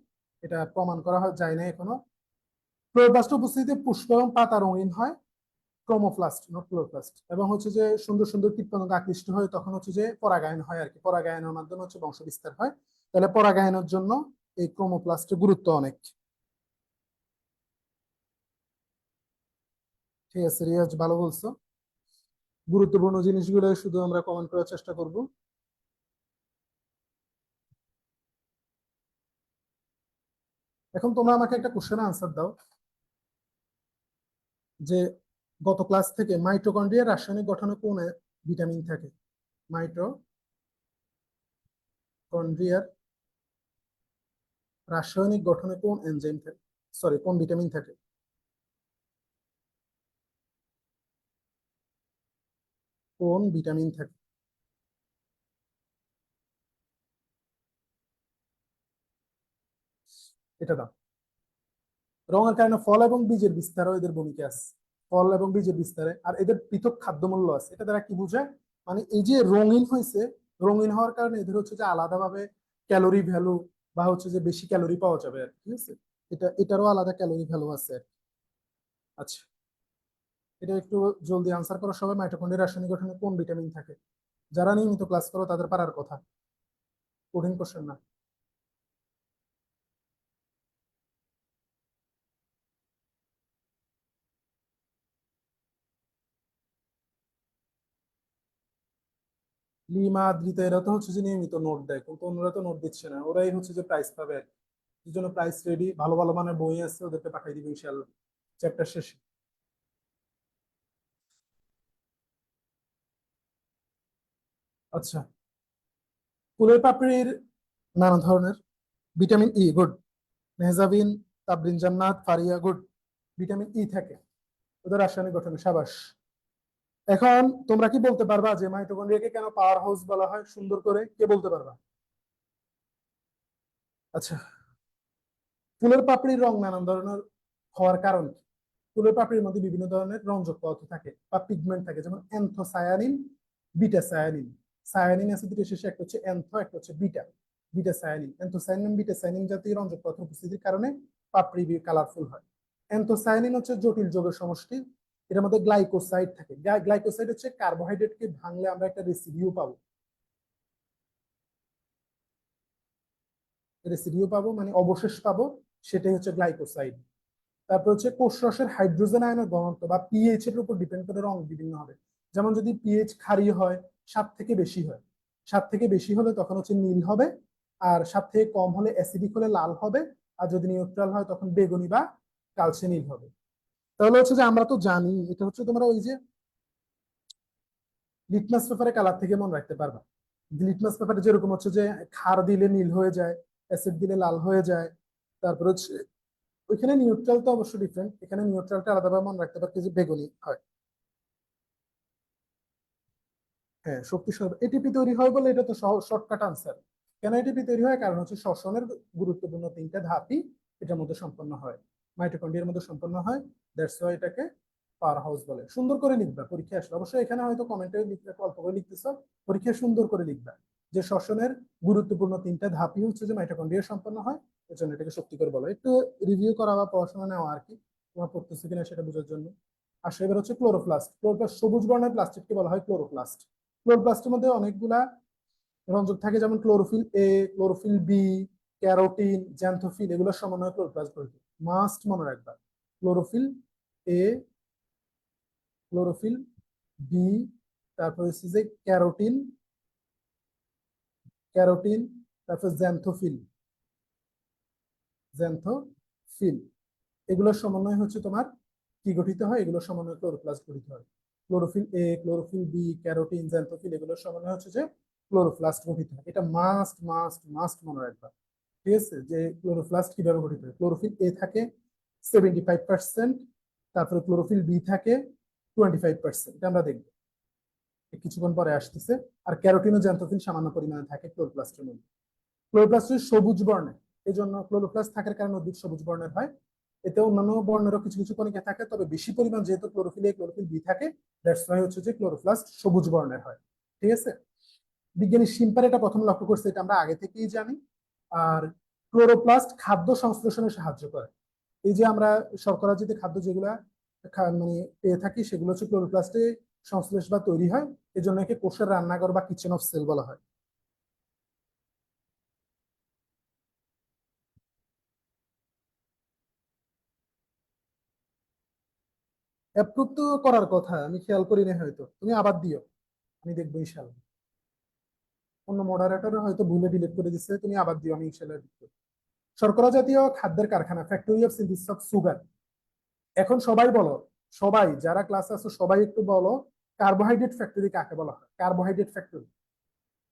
[SPEAKER 1] এটা প্রমাণ করা হয় যায় না এখনো। ক্লোরোপ্লাস্ট উপস্থিতিতে পুষ্প এবং পাতা রঙিন হয়। Chromoplast not chloroplast. এবং হচ্ছে যে সুন্দর সুন্দর কীটপতঙ্গ আকৃষ্ট হয়, তখন হচ্ছে যে পরাগায়ন হয় আর কি, পরাগায়নের মাধ্যমে হচ্ছে বংশ বিস্তার হয়। তাহলে পরাগায়নের জন্য এই ক্রোমোপ্লাস্টের গুরুত্ব অনেক। ঠিক আছে রিয়াজ, ভালো বলছো। গুরুত্বপূর্ণ জিনিসগুলো শুধু আমরা কমেন্ট করার চেষ্টা করব। এখন তোমরা আমাকে একটা কোশ্চেন আনসার দাও, যে গত ক্লাস থেকে মাইটোকন্ড্রিয়ার রাসায়নিক গঠনে কোন ভিটামিন থাকে? মাইটোকন্ড্রিয়ার রাসায়নিক গঠনে কোন এনজাইম থাকে, সরি কোন ভিটামিন থাকে? কোন ভিটামিন থাকে? এটা দাও। রঙের কারণে ফল এবং বীজের বিস্তারও এদের ভূমিকা আছে। ফল এবং বীজের বিস্তারে আর এদের পৃথক খাদ্যমূল্য আছে। এটা দ্বারা কি বোঝায়, মানে এই যে রঙিন হয়েছে, রঙিন হওয়ার কারণে এদের হচ্ছে যে আলাদাভাবে ক্যালোরি ভ্যালু বা হচ্ছে যে বেশি ক্যালোরি পাওয়া যাবে আর কি। ঠিক আছে, এটারও আলাদা ক্যালোরি ভ্যালু আছে আর কি। আচ্ছা, এটা একটু জলদি আনসার করো সবাই। মাইটোকন্ড্রিয়ার রাসায়নিক গঠনে কোন ভিটামিন থাকে? যারা নিয়মিত ক্লাস করো তাদের পারার কথা, কঠিন কোশ্চেন না। লিমা, আদ্রিতা, এরা তো হচ্ছে যে নিয়মিত নোট দেয়, কিন্তু অন্যরা তো নোট দিচ্ছে না, ওরাই হচ্ছে যে প্রাইস পাবে আর কি। এই জন্য প্রাইস রেডি, ভালো ভালো মানের বই আছে, ওদেরকে পাঠিয়ে দিবে ইনশাল্লাহ চ্যাপ্টার শেষে। আচ্ছা, ফুলের পাপড়ির নানা ধরনের। Vitamin E, good. Mehjabin, Tabrin Jannat, Faria, good. Vitamin E থাকে ওদের রাসায়নিক গঠনে, সাবাস। এখন তোমরা কি বলতে পারবা যে মাইটোকন্ড্রিয়াকে কেন পাওয়ার হাউস বলা হয়? সুন্দর করে কে বলতে পারবা? আচ্ছা, ফুলের পাপড়ির রং নানান ধরনের হওয়ার কারণ কি? ফুলের পাপড়ির মধ্যে বিভিন্ন ধরনের রঞ্জক পদার্থ থাকে বা পিগমেন্ট থাকে, যেমন অ্যান্থোসায়ানিন, বিটা সায়ানিন। সায়ানিন আছে দুটো শেষে, একটা হচ্ছে অ্যান্থো, একটা হচ্ছে বিটা। বিটা সায়ানিন, অ্যান্থোসায়ানিন, বিটা সায়ানিন জাতীয় রঞ্জক পদার্থ উপস্থিতির কারণে পাপড়ি কালারফুল হয়। অ্যান্থোসায়ানিন হচ্ছে জটিল যৌগের সমষ্টি, এটার মধ্যে গ্লাইকোসাইড থাকে। গ্লাইকোসাইড হচ্ছে কার্বোহাইড্রেটকে ভাঙলে আমরা একটা রেসিডিউ পাবো। রেসিডিউ পাবো মানে অবশেষ পাবো, সেটাই হচ্ছে গ্লাইকোসাইড। তারপর হচ্ছে কোষরসের হাইড্রোজেন আয়নের ঘনত্ব বা পিএইচ এর উপর ডিপেন্ড করে রং বিভিন্ন হবে। যেমন যদি পিএইচ ক্ষারীয় হয়, 7 থেকে বেশি হয়, 7 থেকে বেশি হলে তখন হচ্ছে নীল হবে। আর 7 থেকে কম হলে, অ্যাসিডিক হলে লাল হবে। আর যদি নিউট্রাল হয় তখন বেগুনি বা কালচে নীল হবে। তাহলে হচ্ছে যে আমরা তো জানি এটা হচ্ছে তোমরা ওই যে লিটমাস পেপারে কালার থেকে মনে রাখতে পারবা। লিটমাস পেপারে যেরকম হচ্ছে যে ক্ষার দিলে নীল হয়ে যায়, অ্যাসিড দিলে লাল হয়ে যায়। তারপর হচ্ছে ওইখানে নিউট্রাল তো অবশ্যই ডিফারেন্ট, এখানে নিউট্রালটা আলাদাভাবে মনে রাখতে পারতে যে বেগুনি হয়। হ্যাঁ, শক্তি এটিপি তৈরি হয় বলে এটা তো শর্টকাট আনসার। কেন এটিপি তৈরি হয়? কারণ হচ্ছে শ্বসনের গুরুত্বপূর্ণ 3টা ধাপই এটার মধ্যে সম্পন্ন হয়, মাইটোকন্ড্রিয়ার মধ্যে সম্পন্ন হয়। দ্যাটস ওয়াই এটাকে পাওয়ার হাউস বলে। সুন্দর করে লিখবা পরীক্ষা আসলে, অবশ্যই এখানে হয়তো কমেন্টে লিখতে অল্প করে লিখতেছ, পরীক্ষায় সুন্দর করে লিখবা যে শ্বসনের গুরুত্বপূর্ণ 3টা ধাপই হচ্ছে যে মাইটোকন্ড্রিয়া সম্পন্ন হয়, এর জন্য এটাকে শক্তি করে বলো। একটু রিভিউ করা বা পড়াশোনা নেওয়া আর কি, তোমার পড়তেছে কিনা সেটা বোঝার জন্য। আসলে এবার হচ্ছে ক্লোরোপ্লাস্ট। ক্লোরোপ্লাস্ট সবুজ বর্ণের প্লাস্টিককে বলা হয় ক্লোরোপ্লাস্ট। ক্লোরোপ্লাস্টের মধ্যে অনেকগুলা রঞ্জক থাকে, যেমন chlorophyll A, chlorophyll B, carotene, xanthophyll, এগুলোর সমন্বয়ে ক্লোরোপ্লাস্ট গঠিত। মাস্ট মনে রাখবা, ক্লোরোফিল এ, ক্লোরোফিল বি, তারপর হচ্ছে যে ক্যারোটিন, ক্যারোটিন, তারপর জ্যান্থোফিল, জ্যান্থোফিল, এগুলোর সমন্বয় হচ্ছে তোমার কি গঠিত হয়? এগুলোর সমন্বয়ে ক্লোরোপ্লাস্ট গঠিত হয়। Chlorophyll A, chlorophyll B, carotene, xanthophyll, এগুলোর সমন্বয় হচ্ছে যে ক্লোরোপ্লাস্ট গঠিত হয়। এটা মাস্ট মাস্ট মাস্ট মনে রাখবা। ঠিক আছে, যে ক্লোরোপ্লাস্ট কিভাবে গঠিত হয়। ক্লোরোফিল এ থাকে 75%, তারপরে ক্লোরোফিল বি থাকে 25%, এটা আমরা দেখবো কিছুক্ষণ পরে আসতেছে। আর ক্যারোটিন ও জ্যান্থোফিল সামান্য পরিমাণে থাকে ক্লোরোপ্লাস্টের মধ্যে। ক্লোরোপ্লাস্ট সবুজ বর্ণের, এই জন্য ক্লোরোপ্লাস্ট থাকার কারণে উদ্ভিদ সবুজ বর্ণের হয়। এতে অন্যান্য বর্ণেরও কিছু কিছু কণিকা থাকে, তবে বেশি পরিমাণ যেহেতু ক্লোরোফিল এ, ক্লোরোফিল বি থাকে, দ্যাটস ওয়াই হচ্ছে যে ক্লোরোপ্লাস্ট সবুজ বর্ণের হয়। ঠিক আছে, বিজ্ঞানী শিম্পার এটা প্রথম লক্ষ্য করছে, এটা আমরা আগে থেকেই জানি। আর ক্লোরোপ্লাস্ট খাদ্য সংশ্লেষণে সাহায্য করে। এই যে আমরা শর্করা জাতীয় খাদ্য যেগুলা মানে পেয়ে থাকি, সেগুলো হচ্ছে ক্লোরোপ্লাস্টে সংশ্লেষ বা তৈরি হয়। এই জন্য একে কোষের রান্নাঘর বা কিচেন অফ সেল বলা হয়। অ্যাপ্রুভ তো করার কথা, আমি খেয়াল করি না, হয়তো তুমি আবার দিও, আমি দেখবো ইনশাল্লাহ। অন্য মডারেটর হয়তো ভুলে ডিলিট করে দিচ্ছে, তুমি আবার দিও, আমি ইনশাল্লাহ দেখবো। শর্করা জাতীয় খাদ্যের কারখানা, factory of synthesis of sugar. এখন সবাই বলো, সবাই যারা ক্লাসে আছো সবাই একটু বলো, কার্বোহাইড্রেট ফ্যাক্টরি কাকে বলা হয়? কার্বোহাইড্রেট ফ্যাক্টরি,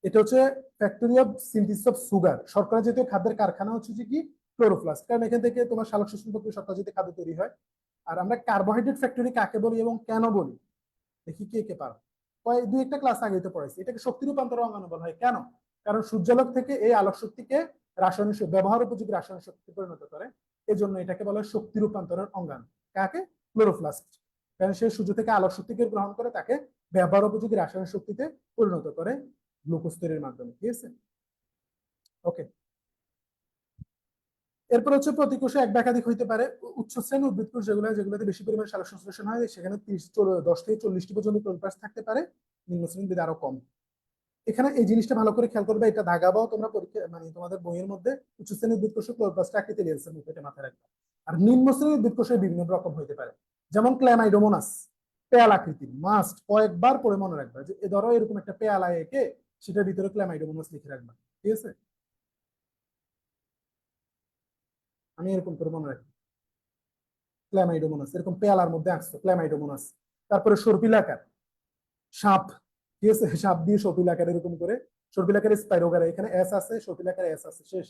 [SPEAKER 1] এটা হচ্ছে factory of synthesis of sugar. শর্করা জাতীয় খাদ্যের কারখানা হচ্ছে যে কি? ক্লোরোপ্লাস্ট, কারণ এখান থেকে তোমার সালোক সংশ্লেষণ প্রক্রিয়ায় শর্করা জাতীয় খাদ্য তৈরি হয়। আর আমরা কার্বোহাইড্রেট ফ্যাক্টরি কাকে বলি এবং কেন বলি, দেখি কে কে পারো। দুই একটা ক্লাস আগে তো পড়াইছি, এটাকে শক্তি রূপান্তর অঙ্গাণু বলা হয়। কেন? কারণ সূর্যালোক থেকে এই আলোক শক্তিকে রাসায়নিক ব্যবহার উপযোগী রাসায়নিক শক্তিতে পরিণত করে। এজন্য এটাকে বলা হয় শক্তি রূপান্তরের অঙ্গাণু। কাকে? ক্লোরোপ্লাস্ট। কারণ সে সূর্য থেকে আলোক শক্তিকে গ্রহণ করে তাকে ব্যবহার উপযোগী রাসায়নিক শক্তিতে পরিণত করে গ্লুকোজ তৈরির মাধ্যমে। ঠিক আছে, ওকে। এরপর হচ্ছে প্রতিকোষে এক বা একাধিক হইতে পারে। উচ্চ শ্রেণী উদ্ভিদ কোষ যেগুলোতে বেশি পরিমাণে সালোক সংশ্লেষণ হয়, সেখানে 10 থেকে 40টি পর্যন্ত ক্লোরোপ্লাস্ট থাকতে পারে। নিম্ন শ্রেণীর আরো কম। এখানে এই জিনিসটা ভালো করে খেয়াল করবে, এটা দাগাবাও তোমরা পরীক্ষা মানে তোমাদের বইয়ের মধ্যে। উচ্চ শ্রেণীর উদ্ভিদ কোষে ক্লোরোপ্লাস্ট আকৃতি লেন্সের মধ্যে, এটা মাথায় রাখবে। আর নিম্ন শ্রেণীর উদ্ভিদ কোষে বিভিন্ন রকম হইতে পারে, যেমন ক্ল্যামাইডোমোনাস, পেয়াল আকৃতি। মাস্ট কয়েকবার পড়ে মনে রাখবে যে এ ধরো এরকম একটা পেয়ালা এঁকে সেটার ভিতরে ক্ল্যামাইডোমোনাস লিখে রাখবা। ঠিক আছে, আমি এরকম করে মনে রাখি ক্ল্যামাইডোমোনাস, এরকম পেয়ালার মধ্যে আঁকছো ক্ল্যামাইডোমোনাস। তারপরে সর্পিলাকার সাপ, ঠিক আছে, সাপ দিয়ে সর্পিল আকার এরকম করে, সর্পিল আকারে স্পাইরোগারা, এখানে এস আছে, সর্পিল আকারে এস আছে, শেষ।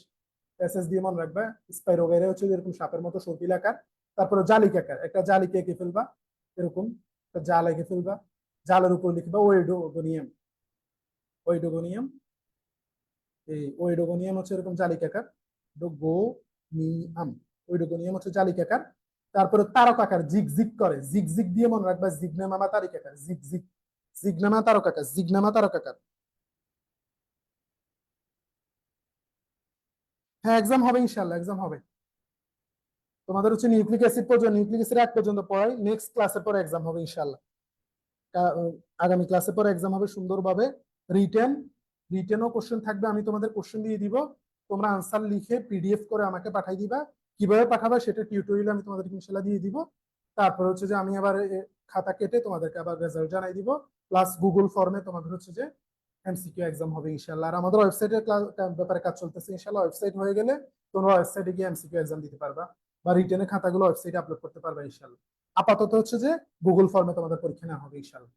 [SPEAKER 1] এস এস দিয়ে মনে রাখবা। স্পাইরোগারা হচ্ছে এরকম সাপের মতো সর্পিল আকার। তারপরে জালিক আকার, একটা জালিকে এঁকে ফেলবা এরকম, একটা জাল এঁকে ফেলবা, জালের উপর লিখবা ওয়েডোগোনিয়াম। ওয়েডোগোনিয়াম, এই ওয়েডোগোনিয়াম হচ্ছে এরকম জালিক আকার, ডোগোনিয়াম। ওয়েডোগোনিয়াম হচ্ছে জালিক আকার। তারপরে তারক আকার, জিগ জিগ করে, জিগ জিগ দিয়ে মনে রাখবা, জিগনামা তারিক আকার, জিগ জিগ, জিগনামা তারক আকার, জিগনামা তারক আকার। হ্যাঁ, এক্সাম হবে ইনশাল্লাহ, এক্সাম হবে। তোমাদের হচ্ছে নিউক্লিক অ্যাসিড পর্যন্ত, নিউক্লিক অ্যাসিড এক পর্যন্ত পড়াই, নেক্সট ক্লাসের পর এক্সাম হবে ইনশাল্লাহ। আগামী ক্লাসের পর এক্সাম হবে সুন্দরভাবে। রিটেন, রিটেনও কোশ্চেন থাকবে, আমি তোমাদের কোশ্চেন দিয়ে দিব, তোমরা আনসার লিখে পিডিএফ করে আমাকে পাঠাই দিবা। কিভাবে পাঠাবা সেটা টিউটোরিয়াল আমি তোমাদেরকে ইনশাল্লাহ দিয়ে দিব। তারপর হচ্ছে যে আমি আবার খাতা কেটে তোমাদেরকে আবার রেজাল্ট জানাই দিব, প্লাস গুগল ফর্মে তোমাদের হচ্ছে যে এমসিকিউ এক্সাম হবে ইনশাল্লাহ। আর আমাদের ওয়েবসাইটের ব্যাপারে কাজ চলতেছে ইনশাল্লাহ, ওয়েবসাইট হয়ে গেলে তোমরা ওয়েবসাইটে গিয়ে এমসিকিউ এক্সাম দিতে পারবা, বা রিটেনের খাতাগুলো ওয়েবসাইটে আপলোড করতে পারবা ইনশাল্লাহ। আপাতত হচ্ছে যে গুগল ফর্মে তোমাদের পরীক্ষা নেওয়া হবে ইনশাল্লাহ,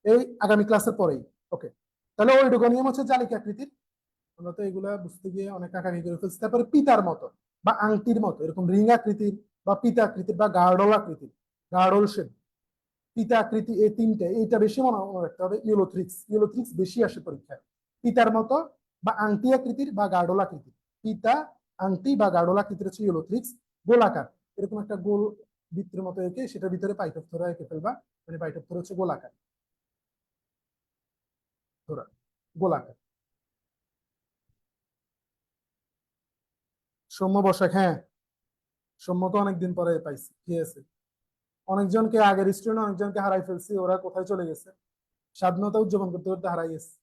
[SPEAKER 1] এই আগামী ক্লাসের পরেই। ওকে, তাহলে ওই নিয়ম হচ্ছে জালিক আকৃতির। আমরা তো এগুলা বুঝতে গিয়ে অনেক আঁকাআঁকি করে ফেলছি। তারপরে পিতার মতো বা আংটির মতো এরকম রিং আকৃতির বা পিতা আকৃতির বা গার্ডল আকৃতির, গার্ডল শেপ, পিতা আকৃতি, এই তিনটে, এইটা বেশি মনে রাখতে হবে। ইউলোথ্রিক্স, ইউলোথ্রিক্স বেশি আসে পরীক্ষায়। পিতার মতো বা আংটি আকৃতির বা গার্ডল আকৃতির, পিতা, আংটি বা গার্ডল আকৃতির হচ্ছে ইউলোথ্রিক্স। গোলাকার, এরকম একটা গোল বৃত্তের মতো এঁকে সেটার ভিতরে পাইটোপথরা এঁকে ফেলবা, মানে পাইটোপথর হচ্ছে গোলাকার, ধরা গোলাকার। সৌম্য বসাক, হ্যাঁ, সৌম্য তো অনেকদিন পরে পাইছি, ঠিক আছে। অনেকজনকে, আগের স্টুডেন্ট অনেকজনকে হারাই ফেলছি, ওরা কোথায় চলে গেছে, স্বাধীনতা উদযাপন করতে করতে হারাই গেছে।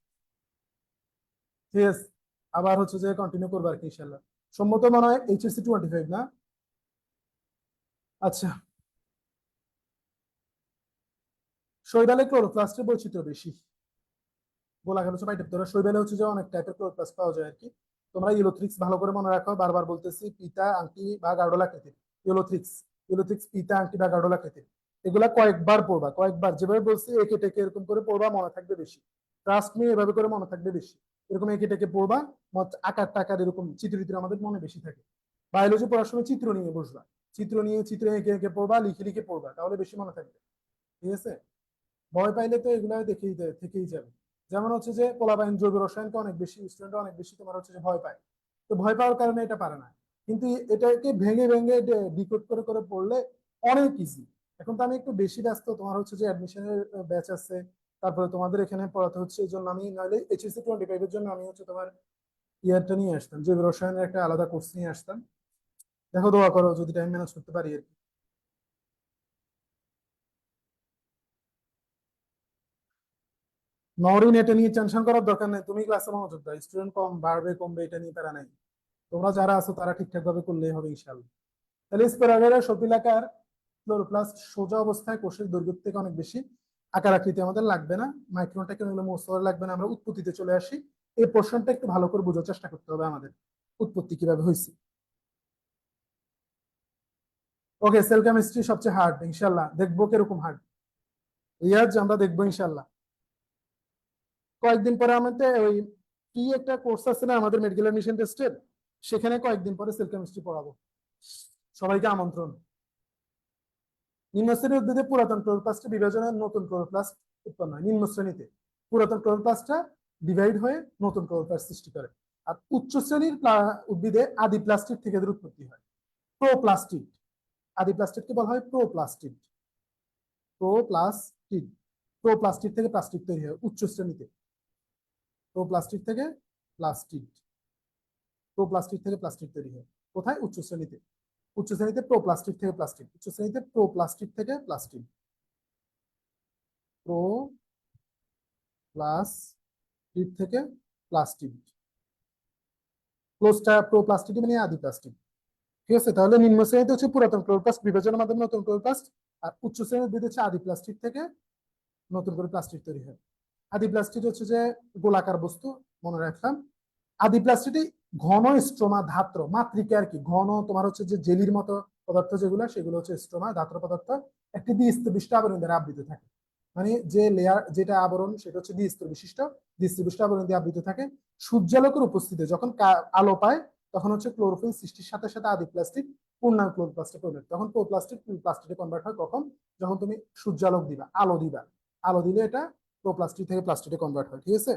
[SPEAKER 1] ঠিক আছে, আবার হচ্ছে যে কন্টিনিউ করবো আর কি ইনশাল্লাহ। সৌম্য তো মনে হয় এইচএসসি 25 না? আচ্ছা, শৈবালে ক্লোরোপ্লাস্টের বৈচিত্র্য বেশি, গোলাকার হচ্ছে পাইটোপথরা, শৈবালে হচ্ছে যে অনেক টাইপের ক্লোরোপ্লাস্ট পাওয়া যায় আর কি। তোমরা ইউলোথ্রিক্স ভালো করে মনে রাখো, বারবার বলতেছি, পিতা, আংটি বা গার্ডল আকৃতির ইউলোথ্রিক্স, ইউলোথ্রিক্স পিতা, আংটি বা গার্ডল আকৃতির। এগুলা কয়েকবার পড়বা, কয়েকবার, যেভাবে বলছি একে টেকে এরকম করে পড়বা, মনে থাকবে বেশি। ট্রাস্ট মি, এভাবে করে মনে থাকবে বেশি। এরকম একে টেকে পড়বা, আকার টাকার এরকম চিত্র আমাদের মনে বেশি থাকে। বায়োলজি পড়ার সময় চিত্র নিয়ে বসবা, চিত্র নিয়ে, চিত্র এঁকে এঁকে পড়বা, লিখে লিখে পড়বা, তাহলে বেশি মনে থাকবে। ঠিক আছে, ভয় পাইলে তো এগুলো দেখেই থেকেই যাবে। যেমন হচ্ছে যে পোলাপাইন জৈব রসায়নকে অনেক বেশি স্টুডেন্ট, অনেক বেশি তোমার হচ্ছে যে ভয় পায়, তো ভয় পাওয়ার কারণে এটা পারে না। কিন্তু এটাকে ভেঙে ভেঙে ডিকোড করে করে পড়লে অনেক ইজি। এখন তো আমি একটু বেশি ব্যস্ত, তোমার হচ্ছে যে অ্যাডমিশনের ব্যাচ আছে, তারপরে তোমাদের এখানে পড়াতে হচ্ছে, এই জন্য আমি নাহলে এইচএসসি 25 এর জন্য আমি হচ্ছে তোমার ইয়ারটা নিয়ে আসতাম, জৈব রসায়নের একটা আলাদা কোর্স নিয়ে আসতাম। দেখো, দোয়া করো যদি টাইম ম্যানেজ করতে পারি আর কি। নরিন, এটা নিয়ে টেনশন করার দরকার নেই, তুমি ক্লাসে মনোযোগ দাও, স্টুডেন্ট কম বাড়বে কমবে এটা নিয়ে প্যারা নাই। তোমরা যারা আছো তারা ঠিকঠাক ভাবে করলেই হবে ইনশাল্লাহ। তাহলে স্পোরাগের সর্পিলাকার ক্লোরোপ্লাস্ট সোজা অবস্থায় কোষের দৈর্ঘ্য থেকে অনেক বেশি, আকার আকৃতি আমাদের লাগবে না, মাইক্রোনটাকে মোস্তফা লাগবে না, আমরা উৎপত্তিতে চলে আসি। এই পোর্শনটা একটু ভালো করে বোঝার চেষ্টা করতে হবে আমাদের, উৎপত্তি কিভাবে হয়েছে। ওকে, সেল কেমিস্ট্রি সবচেয়ে হার্ড, ইনশাল্লাহ দেখবো কিরকম হার্ড, রিয়াজ আমরা দেখবো ইনশাল্লাহ। কয়েকদিন পরে আমাদের ওই কি একটা কোর্স আছে না আমাদের মেডিকেল অ্যাডমিশন টেস্টের, সেখানে কয়েকদিন পরে সেল কেমিস্ট্রি পড়াবো, সবাইকে আমন্ত্রণ। নিম্ন শ্রেণীর উদ্ভিদে পুরাতন ক্লোরোপ্লাস্ট বিভাজনের নতুন ক্লোরোপ্লাস্ট উৎপন্ন হয়। নিম্ন শ্রেণীতে পুরাতন ক্লোরোপ্লাস্টটা ডিভাইড হয়ে নতুন ক্লোরোপ্লাস্ট সৃষ্টি করে। আর উচ্চ শ্রেণীর উদ্ভিদে আদি প্লাস্টিড থেকে এদের উৎপত্তি হয়। প্রোপ্লাস্টিড, আদি প্লাস্টিডকে বলা হয় প্রোপ্লাস্টিড, প্রোপ্লাস্টিড, প্রোপ্লাস্টিড থেকে প্লাস্টিক তৈরি হয় উচ্চ শ্রেণীতে। প্রোপ্লাস্টিড থেকে প্লাস্টিড, প্রোপ্লাস্টিড থেকে প্লাস্টিক তৈরি হয় কোথায়? উচ্চ শ্রেণীতে। উচ্চ শ্রেণীতে প্রোপ্লাস্টিক থেকে প্লাস্টিক, উচ্চ শ্রেণীতে প্রোপ্লাস্টিক থেকে প্লাস্টিক, প্রো প্লাস্টিক থেকে প্লাস্টিক, প্রোপ্লাস্টিক মানে আদি প্লাস্টিক। ঠিক আছে, তাহলে নিম্ন শ্রেণীতে হচ্ছে পুরাতন ক্লোরোপ্লাস্ট বিভাজনের মাধ্যমে নতুন ক্লোরোপ্লাস্ট, আর উচ্চ শ্রেণীর উদ্ভিদ হচ্ছে আদি প্লাস্টিক থেকে নতুন করে প্লাস্টিক তৈরি হয়। আদি প্লাস্টিক হচ্ছে যে গোলাকার বস্তু, মনে রাখলাম। আদি প্লাস্টিকই ঘন স্ট্রোমা ধাত্র মাতৃকা আর কি, ঘন তোমার হচ্ছে যে জেলির মতো পদার্থ যেগুলো, সেগুলো হচ্ছে স্ট্রোমা ধাত্র পদার্থ, একটি দ্বিস্তবিষ্ট আবরণ দ্বারা আবৃত থাকে। মানে যে লেয়ার, যেটা আবরণ, সেটা হচ্ছে দ্বিস্তর বিশিষ্ট, দ্বিস্তর বিশিষ্ট আবরণ দিয়ে আবৃত থাকে। সূর্যালোকের উপস্থিতিতে যখন আলো পায়, তখন হচ্ছে ক্লোরোফিল সৃষ্টির সাথে সাথে আদি প্লাস্টিক পূর্ণাঙ্গ ক্লোরোপ্লাস্টে পরিণত। তখন ক্লোরোপ্লাস্টিক প্লাস্টিকে কনভার্ট হয় কখন? যখন তুমি সূর্যালোক দিবা, আলো দিবা। আলো দিলে এটা ক্লোরোপ্লাস্টিক থেকে প্লাস্টিকে কনভার্ট হয়। ঠিক আছে?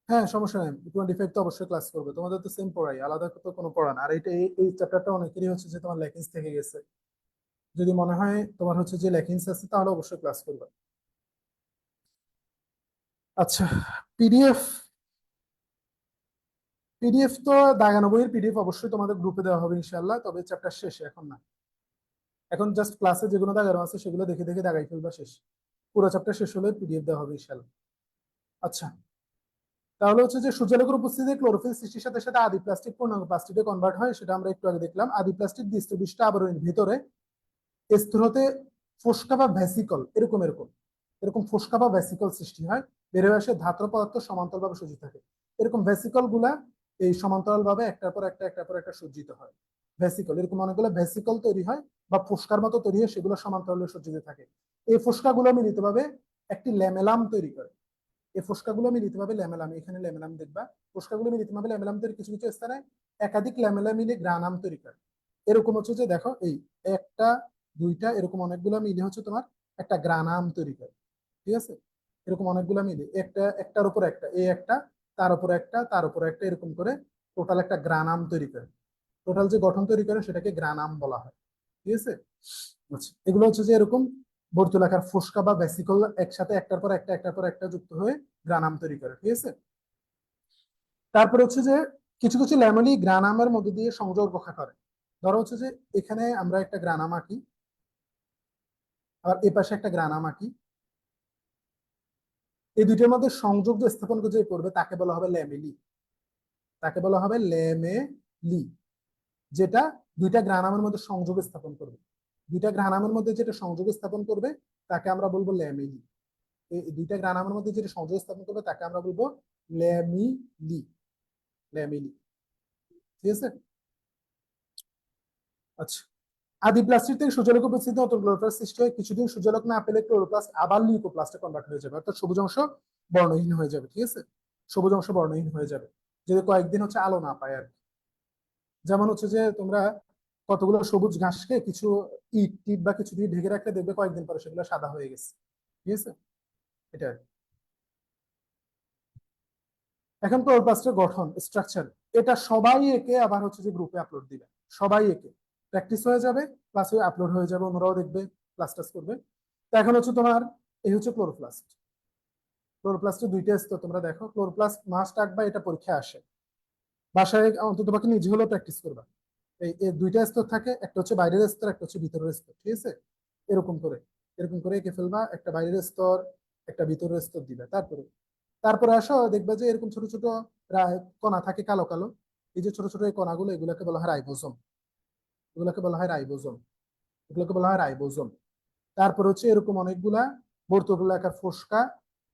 [SPEAKER 1] হ্যাঁ, সমস্যা নেই। 25 তো অবশ্যই ক্লাস করবে, তোমাদের তো সেম পড়াই, আলাদা তো কোনো পড়া না। আর এটা এই চ্যাপ্টারটা অনেকেরই হচ্ছে যে তোমার ল্যাকিংস থেকে গেছে। যদি মনে হয় তোমার হচ্ছে যে ল্যাকিংস আছে, তাহলে অবশ্যই ক্লাস করবে। আচ্ছা, পিডিএফ, পিডিএফ তো দাগানো বইয়ের পিডিএফ অবশ্যই তোমাদের গ্রুপে দেওয়া হবে ইনশাল্লাহ, তবে চ্যাপ্টার শেষে, এখন না। এখন জাস্ট ক্লাসে যেগুলো দাগানো আছে সেগুলো দেখে দেখে দাগাই ফেলবা, শেষ। পুরো চ্যাপ্টার শেষ হলে পিডিএফ দেওয়া হবে ইনশাল্লাহ। আচ্ছা, তাহলে হচ্ছে যে সূর্যালোকের উপস্থিতিতে ক্লোরোফিল সৃষ্টির সাথে সাথে আদি প্লাস্টিক পূর্ণাঙ্গ প্লাস্টিকে কনভার্ট হয়, সেটা আমরা একটু আগে দেখলাম। আদি প্লাস্টিক দ্বিস্তরবিশিষ্ট আবরণের ভিতরে স্তর হতে ফোস্কা বা ভ্যাসিকল, এরকম এরকম এরকম ফোস্কা বা ভ্যাসিকল সৃষ্টি হয়। বেরোয় আসে ধাতব পদার্থ সমান্তরাল ভাবে সজ্জিত থাকে। এরকম ভ্যাসিকল গুলা এই সমান্তরাল ভাবে একটার পর একটা একটার পর একটা সজ্জিত হয়। ভ্যাসিকল, এরকম অনেকগুলো ভ্যাসিকল তৈরি হয় বা ফোস্কার মতো তৈরি হয়, সেগুলো সমান্তরালে সজ্জিত থাকে। এই ফোস্কা গুলো মিলিতভাবে একটি ল্যামেলাম তৈরি করে। এই ফোস্কাগুলো মিলিতভাবে ল্যামেলাম, এখানে ল্যামেলাম দেখবা। ফোস্কাগুলো মিলিতভাবে ল্যামেলাম তৈরি, কিছু কিছু স্থানে একাধিক ল্যামেলা মিলে গ্রানাম তৈরি করে। এরকম হচ্ছে যে দেখো, এই একটা, দুইটা, এরকম অনেকগুলো মিলে হচ্ছে তোমার একটা গ্রানাম তৈরি করে। ঠিক আছে? এরকম অনেকগুলো মিলে একটা একটার উপর একটা, এই একটা, তার উপর একটা, তার উপর একটা, এরকম করে টোটাল একটা গ্রানাম তৈরি করে। টোটাল যে গঠন তৈরি করে সেটাকে গ্রানাম বলা হয়। ঠিক আছে? আচ্ছা, এগুলো হচ্ছে যে এরকম বর্তুলাকার ফোস্কা বা ভেসিকল একসাথে একটার পর একটা একটার পর একটা যুক্ত হয়ে গ্রানাম তৈরি করে। ঠিক আছে? তারপরে হচ্ছে যে কিছু কিছু ল্যামেলি গ্রানামের মধ্যে দিয়ে সংযোগ রক্ষা করে। ধরো হচ্ছে যে এখানে আমরা একটা গ্রানাম আঁকি, আর এ পাশে একটা গ্রানাম আঁকি। এই দুইটার মধ্যে সংযোগ যে স্থাপন যে করবে তাকে বলা হবে ল্যামেলি। তাকে বলা হবে ল্যামেলি, যেটা দুইটা গ্রানামের মধ্যে সংযোগ স্থাপন করবে। দুইটা গ্রানামের মধ্যে যেটা সংযোগ স্থাপন করবে তাকে আমরা বলবো ল্যামেলি। এই দুইটা গ্রানামের মধ্যে যেটা সংযোগ স্থাপন করবে তাকে আমরা বলবো ল্যামিলি। ল্যামিলি। ঠিক আছে? আচ্ছা, আদি প্লাস্টিক থেকে সূর্যালোক উপস্থিত নতুন ক্লোরোপ্লাস্ট সৃষ্টি হয়। কিছুদিন সূর্যালোক না পেলে ক্লোরোপ্লাস্ট আবার লিউকোপ্লাস্টে কনভার্ট হয়ে যাবে, অর্থাৎ সবুজ অংশ বর্ণহীন হয়ে যাবে। ঠিক আছে? সবুজ অংশ বর্ণহীন হয়ে যাবে যদি কয়েকদিন হচ্ছে আলো না পায় আর কি। যেমন হচ্ছে যে তোমরা কতগুলো সবুজ ঘাসকে কিছু ইট টিট বা কিছু দিয়ে ঢেকে রাখলে দেখবে কয়েকদিন পরে সেগুলো সাদা হয়ে গেছে। ঠিক আছে? এটা আর কি। এখন ক্লোরোপ্লাস্টের গঠন, স্ট্রাকচার, এটা সবাই একে আবার হচ্ছে যে গ্রুপে আপলোড দিবে। সবাই একে প্র্যাকটিস হয়ে যাবে, প্লাস হয়ে আপলোড হয়ে যাবে, অন্যরাও দেখবে, ক্লাস টাস করবে। তো এখন হচ্ছে তোমার এই হচ্ছে ক্লোরোপ্লাস্ট। ক্লোরোপ্লাস্টের দুইটা স্তর তোমরা দেখো। ক্লোরোপ্লাস্ট মাস্ট আঁকবা, এটা পরীক্ষা আসে। বাসায় অন্তত তোমাকে নিজে হলেও প্র্যাকটিস করবা। এই দুইটা স্তর থাকে, একটা হচ্ছে বাইরের স্তর, একটা হচ্ছে ভিতরের স্তর। ঠিক আছে? এরকম করে, এরকম করে এঁকে ফেলবা, একটা বাইরের স্তর, একটা ভিতরের স্তর দিবে। তারপরে তারপরে আসো, দেখবে যে এরকম ছোট ছোট কণা থাকে, কালো কালো। এই যে ছোট ছোট এই কণাগুলো, এগুলোকে বলা হয় রাইবোজোম। এগুলোকে বলা হয় রাইবোজোম। এগুলোকে বলা হয় রাইবোজোম। তারপর হচ্ছে এরকম অনেকগুলা বর্তুলাকার ফোস্কা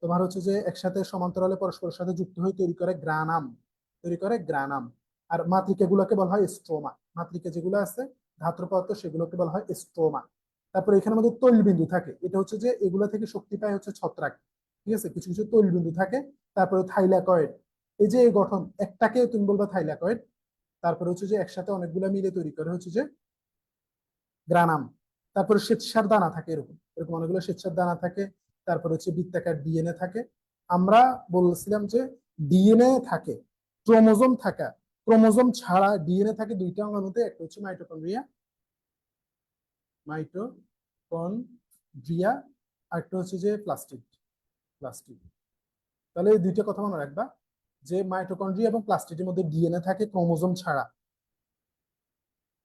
[SPEAKER 1] তোমার হচ্ছে যে একসাথে সমান্তরালে পরস্পরের সাথে যুক্ত হয়ে তৈরি করে গ্রানাম। তৈরি করে গ্রানাম। আর মাতৃকা গুলোকে বলা হয় স্ট্রোমা। মাতৃকা যেগুলো আছে ধাতব পদার্থ, সেগুলোকে বলা হয় স্ট্রোমা। তারপরে এখানে মধ্যে তৈলবিন্দু থাকে, এটা হচ্ছে যে এগুলো থেকে শক্তি পায় হচ্ছে ছত্রাক। ঠিক আছে? কিছু কিছু তৈলবিন্দু থাকে। তারপরে থাইলাকয়েড, এই যে এই গঠন, একটাকে তুমি বলবা থাইলাকয়েড। তারপরে হচ্ছে যে একসাথে অনেকগুলো মিলে তৈরি করে হচ্ছে যে গ্রানাম। তারপরে শ্বেতসার দানা থাকে, এরকম এরকম অনেকগুলো শ্বেতসার দানা থাকে। তারপরে হচ্ছে বৃত্তাকার ডিএনএ থাকে। আমরা বলছিলাম যে ডিএনএ থাকে, ক্রোমোজোম থাকা, ক্রোমোজোম ছাড়া ডিএনএ থাকে দুইটা অঙ্গের মধ্যে, একটা হচ্ছে মাইটোকন্ড্রিয়া, মাইটোকন্ড্রিয়া, আর একটা হচ্ছে যে প্লাস্টিড, প্লাস্টিড। তাহলে এই দুইটা কথা মনে রাখবা, যে মাইটোকন্ড্রিয়া এবং প্লাস্টিডের মধ্যে ডিএনএ থাকে ক্রোমোজোম ছাড়া।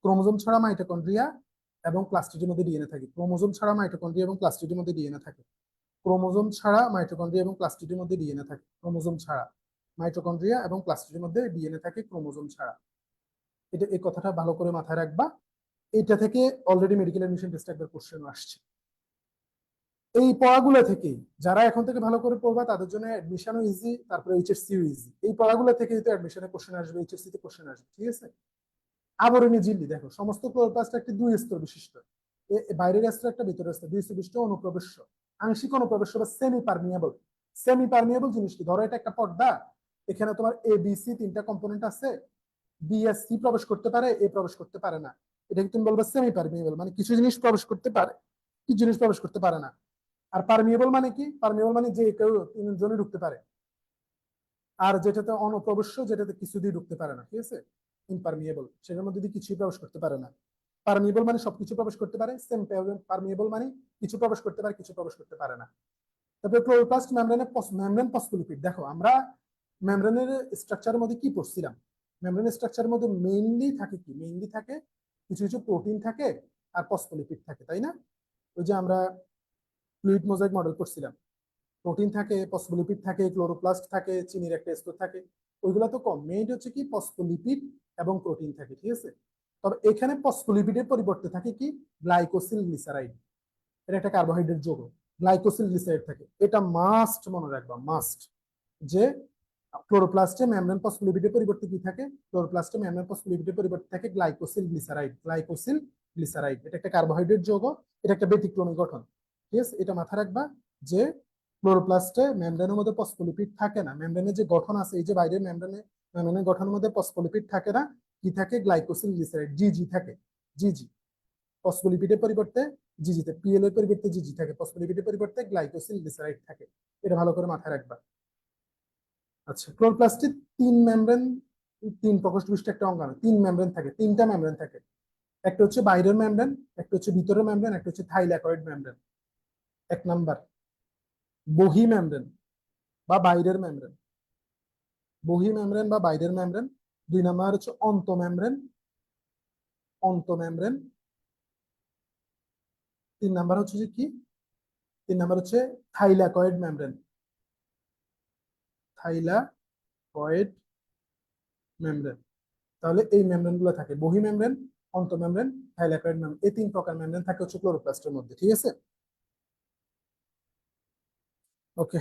[SPEAKER 1] ক্রোমোজোম ছাড়া মাইটোকন্ড্রিয়া এবং প্লাস্টিডের মধ্যে ডিএনএ থাকে। ক্রোমোজোম ছাড়া মাইটোকন্ড্রিয়া এবং প্লাস্টিডের মধ্যে ডিএনএ থাকে। ক্রোমোজোম ছাড়া মাইটোকন্ড্রিয়া এবং প্লাস্টিডের মধ্যে ডিএনএ থাকে। ক্রোমোজোম ছাড়া মাইটোকন্ড্রিয়া এবং প্লাস্টিডের মধ্যে ডিএনএ থাকে, ক্রোমোজোম ছাড়া। এটা, এই কথাটা ভালো করে মাথায় রাখবা। এটা থেকে অলরেডি মেডিকেল এডমিশন টেস্টে একবার কোশ্চেন আসছে। এই পড়াগুলো থেকে যারা এখন থেকে ভালো করে পড়বা তাদের জন্য অ্যাডমিশনও ইজি, তারপরে এইচএসসিও ইজি। এই পড়াগুলো থেকে তো অ্যাডমিশনের কোশ্চেন আসবে, এইচএসসি তে কোশ্চেন আসবে, ঠিক আছে? আবরণী ঝিল্লি দেখো, সমস্ত ক্লোরোপ্লাস্ট একটি দুই স্তর বিশিষ্ট, বাইরের স্তর একটা ভিতরের স্তর, দুই স্তর বিশিষ্ট অনুপ্রবেশ্য, আংশিক অনুপ্রবেশ্য বা সেমি পারমিয়েবল। সেমি পারমিয়েবল জিনিস কি? ধরো এটা একটা পর্দা, এখানে তোমার এ বি সি তিনটা কম্পোনেন্ট আছে, বি এস সি প্রবেশ করতে পারে, এ প্রবেশ করতে পারে না। এটাকে তুমি বলবে সেমি পারমিয়েবল, মানে কিছু জিনিস প্রবেশ করতে পারে, কিছু জিনিস প্রবেশ করতে পারে না। আর পারমিয়েবল মানে কি? পারমিয়েবল মানে যে কেউ তিনজনই ঢুকতে পারে। আর যেটাতে অনুপ্রবেশ্য, যেটাতে কিছু দিয়ে ঢুকতে পারে না, ঠিক আছে? ইমপারমিয়েবল, সেটার মধ্যে দিয়ে কিছুই প্রবেশ করতে পারে না। পারমিয়েবল মানে সবকিছু প্রবেশ করতে পারে, সেম পারমিয়েবল মানে কিছু প্রবেশ করতে পারে, কিছু প্রবেশ করতে পারে না। তারপরে ক্লোরোপ্লাস্ট মেমব্রেনের মেমব্রেন ফসফোলিপিড। দেখো আমরা মেমব্রেনের স্ট্রাকচারের মধ্যে কি পড়ছিলাম? মেমব্রেনের স্ট্রাকচারের মধ্যে মেইনলি থাকে কি? মেইনলি থাকে কিছু কিছু প্রোটিন থাকে আর ফসফোলিপিড থাকে, তাই না? ওই যে আমরা ফ্লুইড মোজাইক মডেল করছিলাম, প্রোটিন থাকে, ফসফোলিপিড থাকে, ক্লোরোপ্লাস্ট থাকে, চিনির একটা স্তর থাকে। ওইগুলো তো কম, মেইন হচ্ছে কি ফসফোলিপিড এবং প্রোটিন থাকে, ঠিক আছে? তবে এখানে ফসফোলিপিডের পরিবর্তে থাকে কি? গ্লাইকোসিল গ্লিসারাইড। এটা একটা কার্বোহাইড্রেট যৌগ, গ্লাইকোসিল গ্লিসারাইড থাকে। এটা মাস্ট মনে রাখবা, মাস্ট, যে ক্লোরোপ্লাস্টে মেমব্রেন ফসফোলিপিডের পরিবর্তে কি থাকে? ক্লোরোপ্লাস্টে মেমব্রেন ফসফোলিপিডের পরিবর্তে থাকে গ্লাইকোসিল গ্লিসারাইড। গ্লাইকোসিল গ্লিসারাইড এটা একটা কার্বোহাইড্রেট যৌগ, এটা একটা ব্যতিক্রমী গঠন, ঠিক আছে? এটা মাথায় রাখবা যে ক্লোরোপ্লাস্টে মেমব্রেনের মধ্যে ফসফোলিপিড থাকে না। মেমব্রেনের যে গঠন আছে, এই যে বাইরের মেমব্রেনের গঠনের মধ্যে ফসফোলিপিড থাকে না, কি থাকে? গ্লাইকোসিল গ্লিসারাইড, জিজি থাকে, জিজি। ফসফোলিপিডের পরিবর্তে জিজিতে, পিএল এর পরিবর্তে জিজি থাকে, ফসফোলিপিডের পরিবর্তে গ্লাইকোসিল গ্লিসারাইড থাকে। এটা ভালো করে মাথায় রাখবা। আচ্ছা, ক্লোরোপ্লাস্টে তিন মেমব্রেন, তিন প্রকোষ্ঠ বিশিষ্ট একটা অঙ্গাণু, তিন মেমব্রেন থাকে, তিনটা মেমব্রেন থাকে। একটা হচ্ছে বাইরের মেমব্রেন, একটা হচ্ছে ভিতরের মেমব্রেন, একটা হচ্ছে থাইলাকয়েড মেমব্রেন। এক নাম্বার বহি মেমব্রেন বা বাইরের মেমব্রেন, বহি মেমব্রেন বা বাইরের মেমব্রেন। দুই নাম্বার হচ্ছে অন্ত মেমব্রেন, অন্ত মেমব্রেন। তিন নাম্বার হচ্ছে যে কি? তিন নাম্বার হচ্ছে থাইলাকয়েড মেমব্রেন, থাইলাকয়েড মেমব্রেন। তাহলে এই মেমব্রেন গুলো থাকে, বহি মেমব্রেন, অন্ত মেমব্রেন, থাইলাকয়েড মেমব্রেন। এই তিন প্রকার মেমব্রেন থাকে হচ্ছে ক্লোরোপ্লাস্টের মধ্যে, ঠিক আছে? ওকে,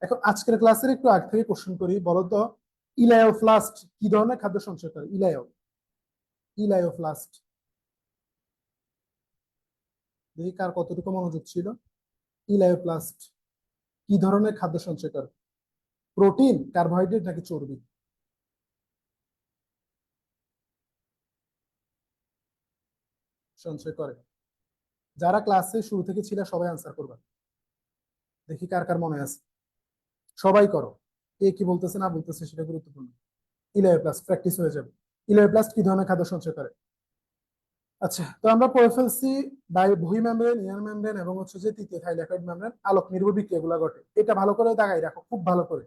[SPEAKER 1] এখন আজকের ক্লাসের একটু আগে থেকে কোশ্চেন করি, বলো তো ইলায়োপ্লাস্ট কি ধরনের খাদ্য সঞ্চয় করে? ইলায়োপ্লাস্ট, দেখি কার কতটুকু মনোযোগ ছিল। ইলায়োপ্লাস্ট কি ধরনের খাদ্য সঞ্চয় করে? প্রোটিন, কার্বোহাইড্রেট নাকি চর্বি সঞ্চয় করে? যারা ক্লাসে শুরু থেকে ছিল সবাই আনসার করবা, দেখি কার কার মনে আছে। সবাই করো, কে কি বলতেছে না বলতেছে সেটা গুরুত্বপূর্ণ। ইলায়োপ্লাস্ট প্র্যাকটিস হয়ে যাবে। ইলায়োপ্লাস্ট কি ধরনের খাদ্য সঞ্চয় করে? আচ্ছা, তো আমরা পড়ে ফেলছি বহি মেমব্রেন, ইয়ার মেমব্রেন এবং হচ্ছে যে তৃতীয় থাইলাকয়েড মেমব্রেন। আলোক নির্ভর বিক্রিয়াগুলো ঘটে, এটা ভালো করে দাগাই রাখো, খুব ভালো করে।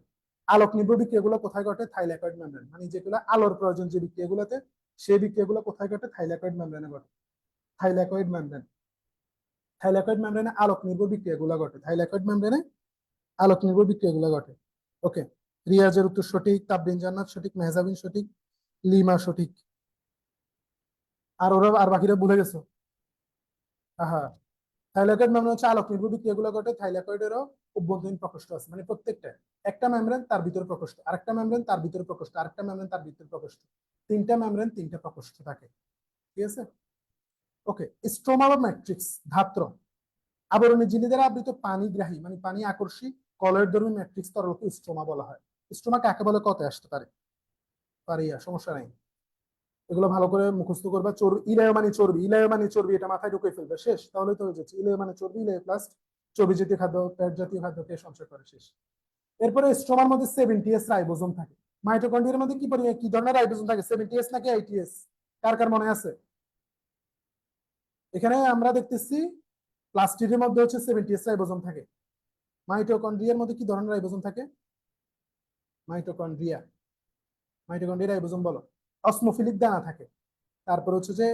[SPEAKER 1] আলোক নির্ভর বিক্রিয়াগুলো কোথায় ঘটে? থাইলাকয়েড মেমব্রেন, মানে যেগুলো আলোর প্রয়োজন যে বিক্রিয়াগুলোতে, সেই বিক্রিয়াগুলো কোথায় ঘটে? থাইলাকয়েড মেমব্রেনে ঘটে। থাইলাকয়েড মেমব্রেন, থাইলাকয়েড মেমব্রেনে আলোক নির্ভর বিক্রিয়াগুলো ঘটে, থাইলাকয়েড মেমব্রেনে আলোক নির্ভর বিক্রিয়াগুলো ঘটে। ওকে, রিয়াজের উত্তর সঠিক, তাবরিন জান্নাত সঠিক, মেহজাবিন সঠিক, লিমা সঠিক। আর ওরা আর বাকিরা ভুলে গেছো? আহা, থাইলাকয়েড মেমব্রেন হচ্ছে আলোক নির্ভর বিক্রিয়াগুলো ঘটে। থাইলাকয়েডেরও অভ্যন্তরীণ প্রকোষ্ঠ আছে, মানে প্রত্যেকটা, একটা মেমব্রেন তার ভিতরে প্রকোষ্ঠ, আরেকটা মেমব্রেন তার ভিতরে প্রকোষ্ঠ, আরেকটা মেমব্রেন তার ভিতরে প্রকোষ্ঠ, তিনটা মেমব্রেন তিনটা প্রকোষ্ঠ থাকে, ঠিক আছে? ওকে, স্ট্রোমা বা ম্যাট্রিক্স ধাত্র আবরণী ঝিল্লি দ্বারা আবৃত পানিগ্রাহী মানে পানি আকর্ষী কলয়েড ধর্মী ম্যাট্রিক্স তরলকে স্ট্রোমা বলা হয়। স্ট্রোমা কাকে বলে? কত আসতে পারে? পারিয়া, সমস্যা নাই, এগুলো ভালো করে মুখস্থ করবা। চর্বি, ইলায় মানে চর্বি, ইলায় মানে চর্বি, এটা মাথায় ঢুকে ফেলবে, শেষ, তাহলে তো হয়ে যাচ্ছে। ইলায় মানে চর্বি, ইলায় প্লাস চর্বি জাতীয় খাদ্য, ফ্যাট জাতীয় খাদ্যকে সঞ্চয় করে, শেষ। এরপরে স্ট্রোমার মধ্যে 70S রাইবোজোম থাকে। মাইটোকন্ড্রিয়ার মধ্যে কি পরিমাণ, কি ধরনের রাইবোজোম থাকে? 70S নাকি 80S? কার কার মনে আছে? এখানে আমরা দেখতেছি প্লাস্টিকের মধ্যে হচ্ছে 70S রাইবোজোম থাকে। মাইটোকন্ড্রিয়ার মধ্যে কি ধরনের রাইবোজোম থাকে? মাইটোকন্ড্রিয়া, মাইটোকন্ড্রিয়া রাইবোজোম বলো। অসমোফিলিক দানা থাকে, তারপর হচ্ছে যে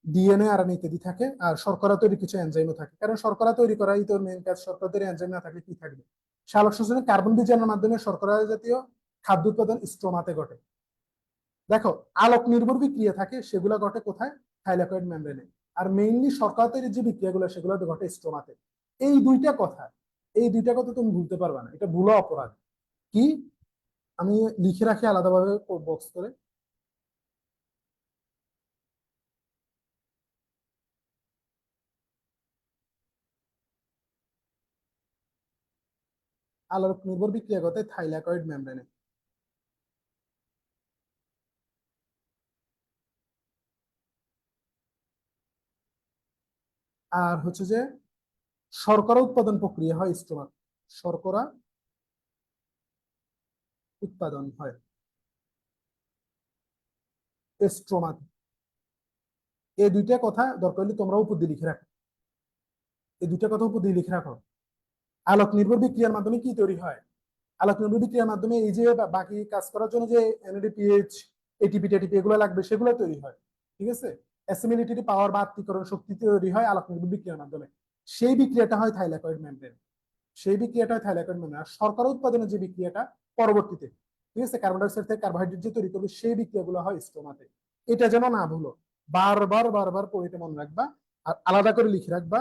[SPEAKER 1] ডিএনএ আর ইত্যাদি থাকে, আর শর্করা তৈরি কিছু এনজাইমও থাকে, কারণ শর্করা তৈরি করাই তো মেইন কাজ। শর্করা তৈরি এনজাইম না থাকলে কি থাকবে? সালোক সংশ্লেষণে কার্বন বিজারণের মাধ্যমে শর্করা জাতীয় খাদ্য উৎপাদন স্ট্রোমাতে ঘটে। দেখো, আলোক নির্ভর বিক্রিয়া থাকে, সেগুলো ঘটে কোথায়? থাইলাকয়েড মেমব্রেনে। আর মেইনলি শর্করা তৈরির যে বিক্রিয়াগুলো সেগুলো ঘটে স্ট্রোমাতে। এই দুইটা কথা, এই দুইটা কথা তুমি ভুলতে পারবে না, এটা ভুলো অপরাধ। কি, আমি লিখে রাখি আলাদাভাবে বক্স করে। আলোক নির্ভর বিক্রিয়া ঘটে থাইলাকয়েড মেমব্রেনে। আর হচ্ছে যে শর্করা উৎপাদন প্রক্রিয়া হয় স্ট্রোমা, শর্করা উৎপাদন হয় স্ট্রোমা। এই দুইটা কথা দরকার হলে তোমরা উপর দিয়ে লিখে রাখো, এই দুইটা কথা উপর দিয়ে লিখে রাখো। আলোক নির্ভর বিক্রিয়ার মাধ্যমে কি তৈরি হয়? আলোক নির্ভর বিক্রিয়ার মাধ্যমে এই যে বাকি কাজ করার জন্য যে এনএডিপিএইচ, এটিপি টেটিপি এগুলো লাগবে সেগুলো তৈরি হয়। ঠিক আছে, অ্যাসিমিলেটরি পাওয়ার বা আত্তীকরণ শক্তি তৈরি হয় আলোক নির্ভর বিক্রিয়ার মাধ্যমে। সেই বিক্রিয়াটা হয় থাইলাকয়েড মেমব্রেন, সেই বিক্রিয়াটা হয় থাইলাকয়েড মেমব্রেন। আর শর্করা উৎপাদনের যে বিক্রিয়াটা পরবর্তীতে, ঠিক আছে, কার্বন ডাইঅক্সাইড থেকে কার্বোহাইড্রেট যে তৈরি করবে সেই বিক্রিয়াগুলো হয় স্ট্রোমাতে। এটা যেন না ভুলো, বারবার বারবার পড়ে মনে রাখবা। আর আলাদা করে লিখে রাখবা,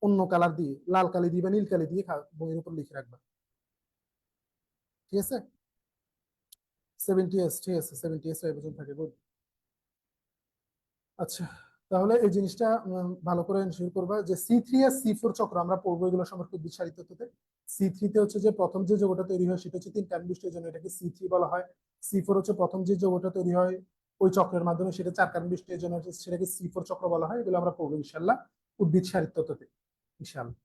[SPEAKER 1] অন্য কালার দিয়ে, লাল কালি দিয়ে বা নীল কালি দিয়ে বইয়ের উপর লিখে রাখবা। ঠিক আছে, 70s, ঠিক আছে, 70s রাইবোজোম থাকে, গুড। আচ্ছা, তাহলে এই জিনিসটা ভালো করে এনশিওর করবা যে C3 আর C4 চক্র আমরা পড়বো এগুলো সম্পর্কে উদ্ভিদ সারিতত্ত্বতে। C3 তে হচ্ছে যে প্রথম যে যৌগটা তৈরি হয় সেটা হচ্ছে 3 কার্বন বিশিষ্ট, জন্য এটাকে C3 বলা হয়। C4 হচ্ছে প্রথম যে যৌগটা তৈরি হয় ওই চক্রের মাধ্যমে, সেটা 4 কার্বন বিশিষ্ট, জন্য সেটাকে C4 চক্র বলা হয়। এগুলো আমরা পড়বো ইনশাআল্লাহ উদ্ভিদ সারিতত্ত্বতে, ইনশাআল্লাহ।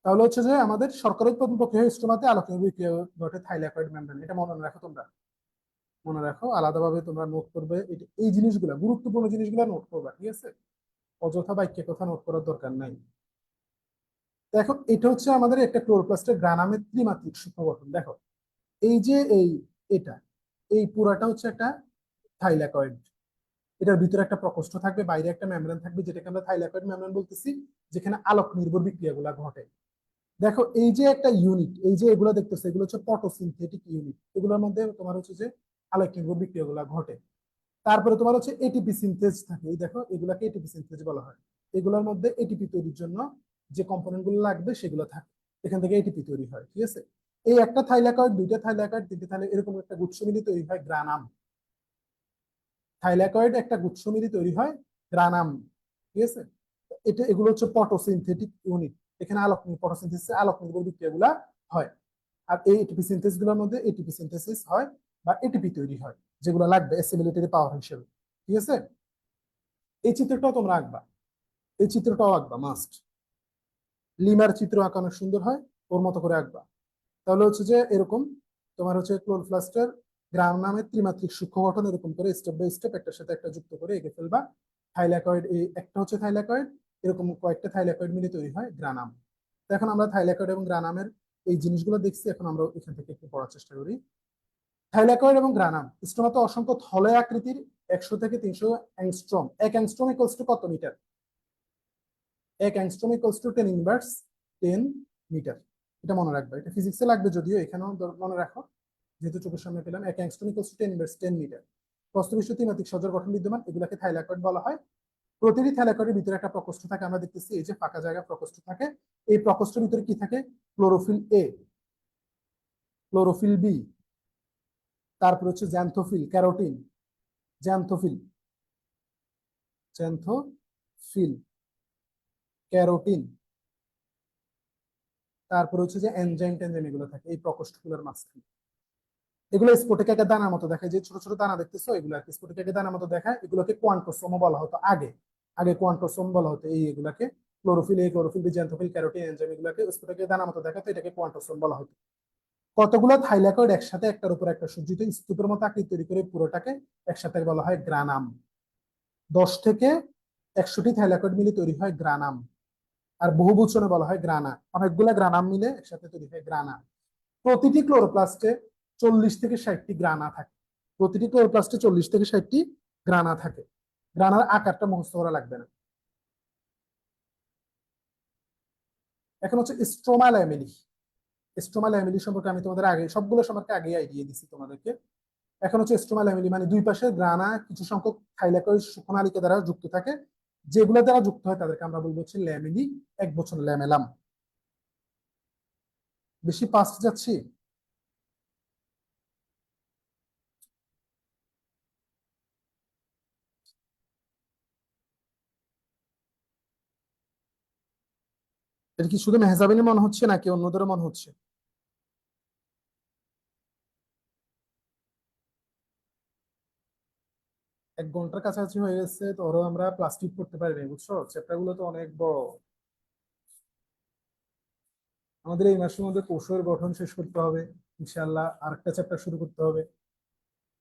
[SPEAKER 1] তাহলে হচ্ছে যে আমাদের শর্করা উৎপাদন প্রক্রিয়া স্ট্রোমাতে আলোকনীয় বিক্রিয়া ঘটে থাইলাকয়েড মেমব্রেন, এটা মনে রাখো তোমরা, মনে রাখো, আলাদাভাবে তোমরা নোট করবে। এই জিনিসগুলো গুরুত্বপূর্ণ জিনিসগুলো নোট করবা, ঠিক আছে, অযথা বাক্যে কথা নোট করার দরকার নাই। দেখো এটা হচ্ছে আমাদের একটা ক্লোরোপ্লাস্টের গ্রানামের ত্রিমাত্রিক সূক্ষ্ম গঠন। দেখো এই যে এটা, এই পুরাটা হচ্ছে একটা থাইলাকয়েড। এটার ভিতরে একটা প্রকোষ্ঠ থাকবে, বাইরে একটা মেমব্রেন থাকবে, যেটাকে আমরা থাইলাকয়েড মেমব্রেন বলতেছি, যেখানে আলোক নির্ভর বিক্রিয়াগুলো ঘটে। দেখো এই যে একটা ইউনিট, এই যে এগুলো দেখতেছে, এগুলো হচ্ছে ফটোসিনথেটিক ইউনিট। এগুলোর মধ্যে তোমার হচ্ছে যে আলোক নির্ভর বিক্রিয়াগুলো ঘটে। তারপরে তোমার হচ্ছে এটিপি সিনথেজ থাকে, এই দেখো এগুলাকে এটিপি সিনথেজ বলা হয়। এগুলোর মধ্যে এটিপি তৈরির জন্য যে কম্পোনেন্ট গুলো লাগবে সেগুলো থাকে, এখান থেকে এটিপি তৈরি হয়। ঠিক আছে, এই একটা থাইলাকয়েড, দুইটা থাইলাকয়েড, তিনটে থাইলাকয়েড, এরকম একটা গুচ্ছ মিলি তৈরি হয় গ্রানাম। থাইলাকয়েড একটা গুচ্ছ মিলি তৈরি হয় গ্রানাম। ঠিক আছে, এটা এগুলো হচ্ছে ফটোসিনথেটিক ইউনিট। এখানে আলোক ফটোসিনথেসিস আলোক নির্ভর বিক্রিয়াগুলো হয়। আর এই এটিপি সিনথেস গুলোর মধ্যে এটিপি সিনথেসিস হয় বা এটিপি তৈরি হয়, যেগুলো লাগবে অ্যাসিমিলেটরি পাওয়ার হিসেবে। ঠিক আছে, এই চিত্রটাও তোমরা আঁকবা, এই চিত্রটাও আঁকবা মাস্ট। লিমার চিত্র আঁকানো সুন্দর হয়, ওর মতো করে আঁকবা। তাহলে হচ্ছে যে এরকম তোমার হচ্ছে ক্লোরোপ্লাস্টের গ্রাম নামের ত্রিমাত্রিক সূক্ষ্ম গঠন এরকম করে স্টেপ বাই স্টেপ একটার সাথে একটা যুক্ত করে এঁকে ফেলবা। থাইলাকয়েড, এই একটা হচ্ছে থাইলাকয়েড, এরকম কয়েকটা থাইলাকয়েড মিলে তৈরি হয় গ্রানাম। তো এখন আমরা থাইলাকয়েড এবং গ্রানামের এই জিনিসগুলো দেখছি, এখন আমরা এখান থেকে একটু পড়ার চেষ্টা করি। থাইলাকয়েড এবং গ্রানাম স্ট্রোমাতে অসংখ্য থলে আকৃতির 100 থেকে 300 অ্যাংস্ট্রম, 1 অ্যাংস্ট্রম ইকুয়ালস টু কত metre? 1 angstrom equals to 10 inverse 10 metre. এটা মনে রাখবে, এটা ফিজিক্সে লাগবে যদিও, এখানেও মনে রাখো, যেহেতু চোখের সামনে পেলাম। 1 angstrom equals to 10 inverse 10 metre. প্রস্তবিষ্ট ত্রিমাত্রিক সজোর গঠন বিদ্যমান, এগুলাকে থাইলাকয়েড বলা হয়। প্রতিটি থাইলাকয়েডের ভিতরে একটা প্রকোষ্ঠ থাকে, আমরা দেখতেছি এই যে ফাঁকা জায়গা প্রকোষ্ঠ থাকে। এই প্রকোষ্ঠের ভিতরে কি থাকে? ক্লোরোফিল এ, ক্লোরোফিল বি, তারপর হচ্ছে xanthophyll, carotene, xanthophyll, xanthophyll, carotene, তারপর হচ্ছে যে এনজাইম টেনজাইম, এগুলো থাকে এই প্রকোষ্ঠগুলোর মাঝখানে। এগুলো স্ফটিকাকে দানার মতো দেখায়, যে ছোট ছোট দানা দেখতেছো এগুলো আর কি স্ফটিকাকে দানার মতো দেখায়। এগুলোকে কোয়ান্টোসোম বলা হতো আগে, আগে কোয়ান্টোসোম বলা হতো এই এগুলাকে। Chlorophyll A, chlorophyll B, xanthophyll, carotene, enzyme, এগুলোকে স্ফটিকাকে দানার মতো দেখাতো, এটাকে কোয়ান্টোসোম বলা হতো। কতগুলো থাইলাকয়েড একসাথে একটার উপর একটা সজ্জিত স্তূপের মতো আকৃতি তৈরি করে পুরোটাকে একসাথে বলা হয় গ্রানাম। 10 থেকে 100টি থাইলাকয়েড মিলে তৈরি হয় গ্রানাম। আর বহুবচনে বলা হয় গ্রানা, অনেকগুলো গ্রানাম মিলে একসাথে তৈরি হয় গ্রানা। প্রতিটি ক্লোরোপ্লাস্টে 40 থেকে 60টি গ্রানা থাকে, প্রতিটি ক্লোরোপ্লাস্টে 40 থেকে 60টি গ্রানা থাকে। গ্রানার আকারটা মুখস্থ করা লাগবে না। এখন হচ্ছে স্ট্রোমা ল্যামেলি। স্ট্রোমা ল্যামেলি সম্পর্কে আমি তোমাদের আগে সবগুলো সম্পর্কে আগে আইডিয়া দিছি তোমাদেরকে। এখন হচ্ছে স্ট্রোমা ল্যামেলি, মানে দুই পাশে গ্রানা কিছু সংখ্যক থাইলাকয়েড সূক্ষ্মনালিকা দ্বারা যুক্ত থাকে, যেগুলো দ্বারা যুক্ত হয় তাদেরকে আমরা বলবো হচ্ছে ল্যামেলি, এক বছর ল্যামেলাম। বেশি ফাস্ট যাচ্ছি? এটা কি শুধু মেহজাবিনে মনে হচ্ছে নাকি অন্যদেরও মনে হচ্ছে? 1 ঘন্টার কাছাকাছি হয়ে গেছে, তো ওরও আমরা প্লাস্টিক করতে পারি না, বুঝছো, চ্যাপ্টার গুলো তো অনেক বড়। আমাদের এই মাসের মধ্যে কোষের গঠন শেষ করতে হবে, ইনশাল্লাহ আরেকটা চ্যাপ্টার শুরু করতে হবে।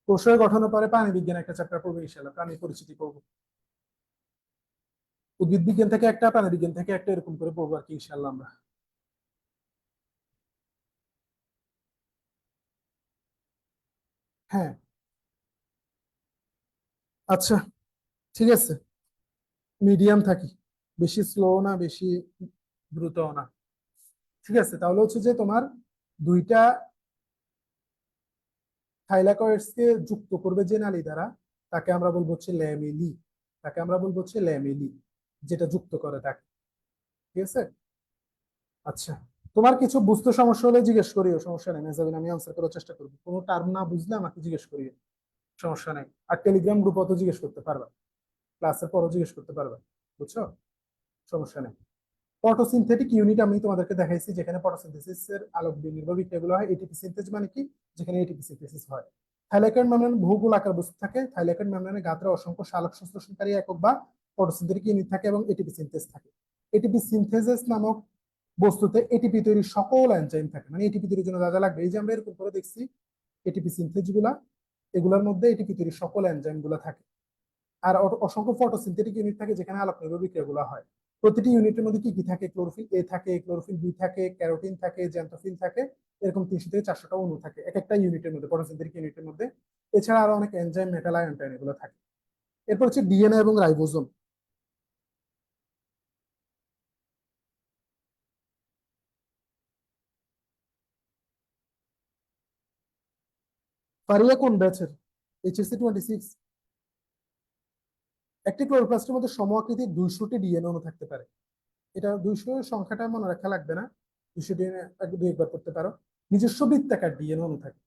[SPEAKER 1] কোষের গঠনের পরে প্রাণী বিজ্ঞান একটা চ্যাপ্টার পড়বো, ইনশাল্লাহ প্রাণী পরিচিতি পড়বো। উদ্ভিদ বিজ্ঞান থেকে একটা, প্রাণী বিজ্ঞান থেকে একটা, এরকম করে পড়বো আর কি ইনশাল্লাহ আমরা। হ্যাঁ। আচ্ছা, ঠিক আছে, মিডিয়াম থাকি, বেশি স্লো না বেশি দ্রুত না। ঠিক আছে, তাহলে হচ্ছে যে তোমার দুইটা থাইলাকয়েডস কে যুক্ত করবে যে নালী দ্বারা, তাকে আমরা বলবো হচ্ছে ল্যামেলি, তাকে আমরা বলবো হচ্ছে ল্যামেলি, যেটা যুক্ত করে তাকে। ঠিক আছে। আচ্ছা, তোমার কিছু বুঝতে সমস্যা হলে জিজ্ঞেস করিও, সমস্যা নেই মেহজাবিন, আমি আনসার করার চেষ্টা করবো। কোনো টার্ম না বুঝলে আমাকে জিজ্ঞেস করিও, সমস্যা নেই। আর টেলিগ্রাম গ্রুপও তো জিজ্ঞেস করতে পারবা, ক্লাসের পরও জিজ্ঞেস করতে পারবা, বুঝছো, সমস্যা নেই। ফটোসিনথেটিক ইউনিট আমি তোমাদেরকে দেখাইছি, যেখানে ফটোসিনথেসিস এর আলোক নির্ভর বিক্রিয়াগুলো হয়। এটিপি সিনথেস মানে কি, যেখানে এটিপি সিনথেসিস হয়। থাইলাকয়েড মেমব্রেন বহুগোলাকার বস্তু থাকে, থাইলাকয়েড মেমব্রেনের গাত্রে অসংখ্য সালোক সংশ্লেষণকারী একক বা ফটোসিনথেটিক ইউনিট থাকে এবং এটিপি সিনথেস থাকে। এটিপি সিনথেসিস নামক বস্তুতে এটিপি তৈরির সকল এনজাইম থাকে, মানে এটিপি তৈরির জন্য যা যা লাগবে, এই যে আমরা এরকম করে দেখছি এটিপি সিনথেস গুলা, এগুলোর মধ্যে এটিপি তৈরির সকল এনজাইম গুলা থাকে। আর অসংখ্য ফটোসিনথেটিক ইউনিট থাকে, যেখানে আলোক নির্ভর বিক্রিয়াগুলো হয়। প্রতিটি ইউনিটের মধ্যে কি কি থাকে, ক্লোরোফিল এ থাকে, ক্লোরোফিল বি থাকে, ক্যারোটিন থাকে, জ্যান্থোফিল থাকে, এরকম 300 থেকে 400টা অণু থাকে এক একটা ইউনিটের মধ্যে, ফটোসিনথেটিক ইউনিটের মধ্যে। এছাড়া আরো অনেক এনজাইম, মেটাল, আয়ন এগুলো থাকে। এরপর হচ্ছে ডিএনএ এবং রাইবোজোম। ফারিয়া কোন ব্যাচের? HSC 26। একটি ক্লোরোপ্লাস্টের মধ্যে সম আকৃতির 200টি ডিএনএ অণু থাকতে পারে। এটা 200 সংখ্যাটা মনে রাখা লাগবে না, 200 ডিএনএ দুই একবার করতে পারো। নিজস্ব বৃত্তাকার ডিএনএ অণু থাকে।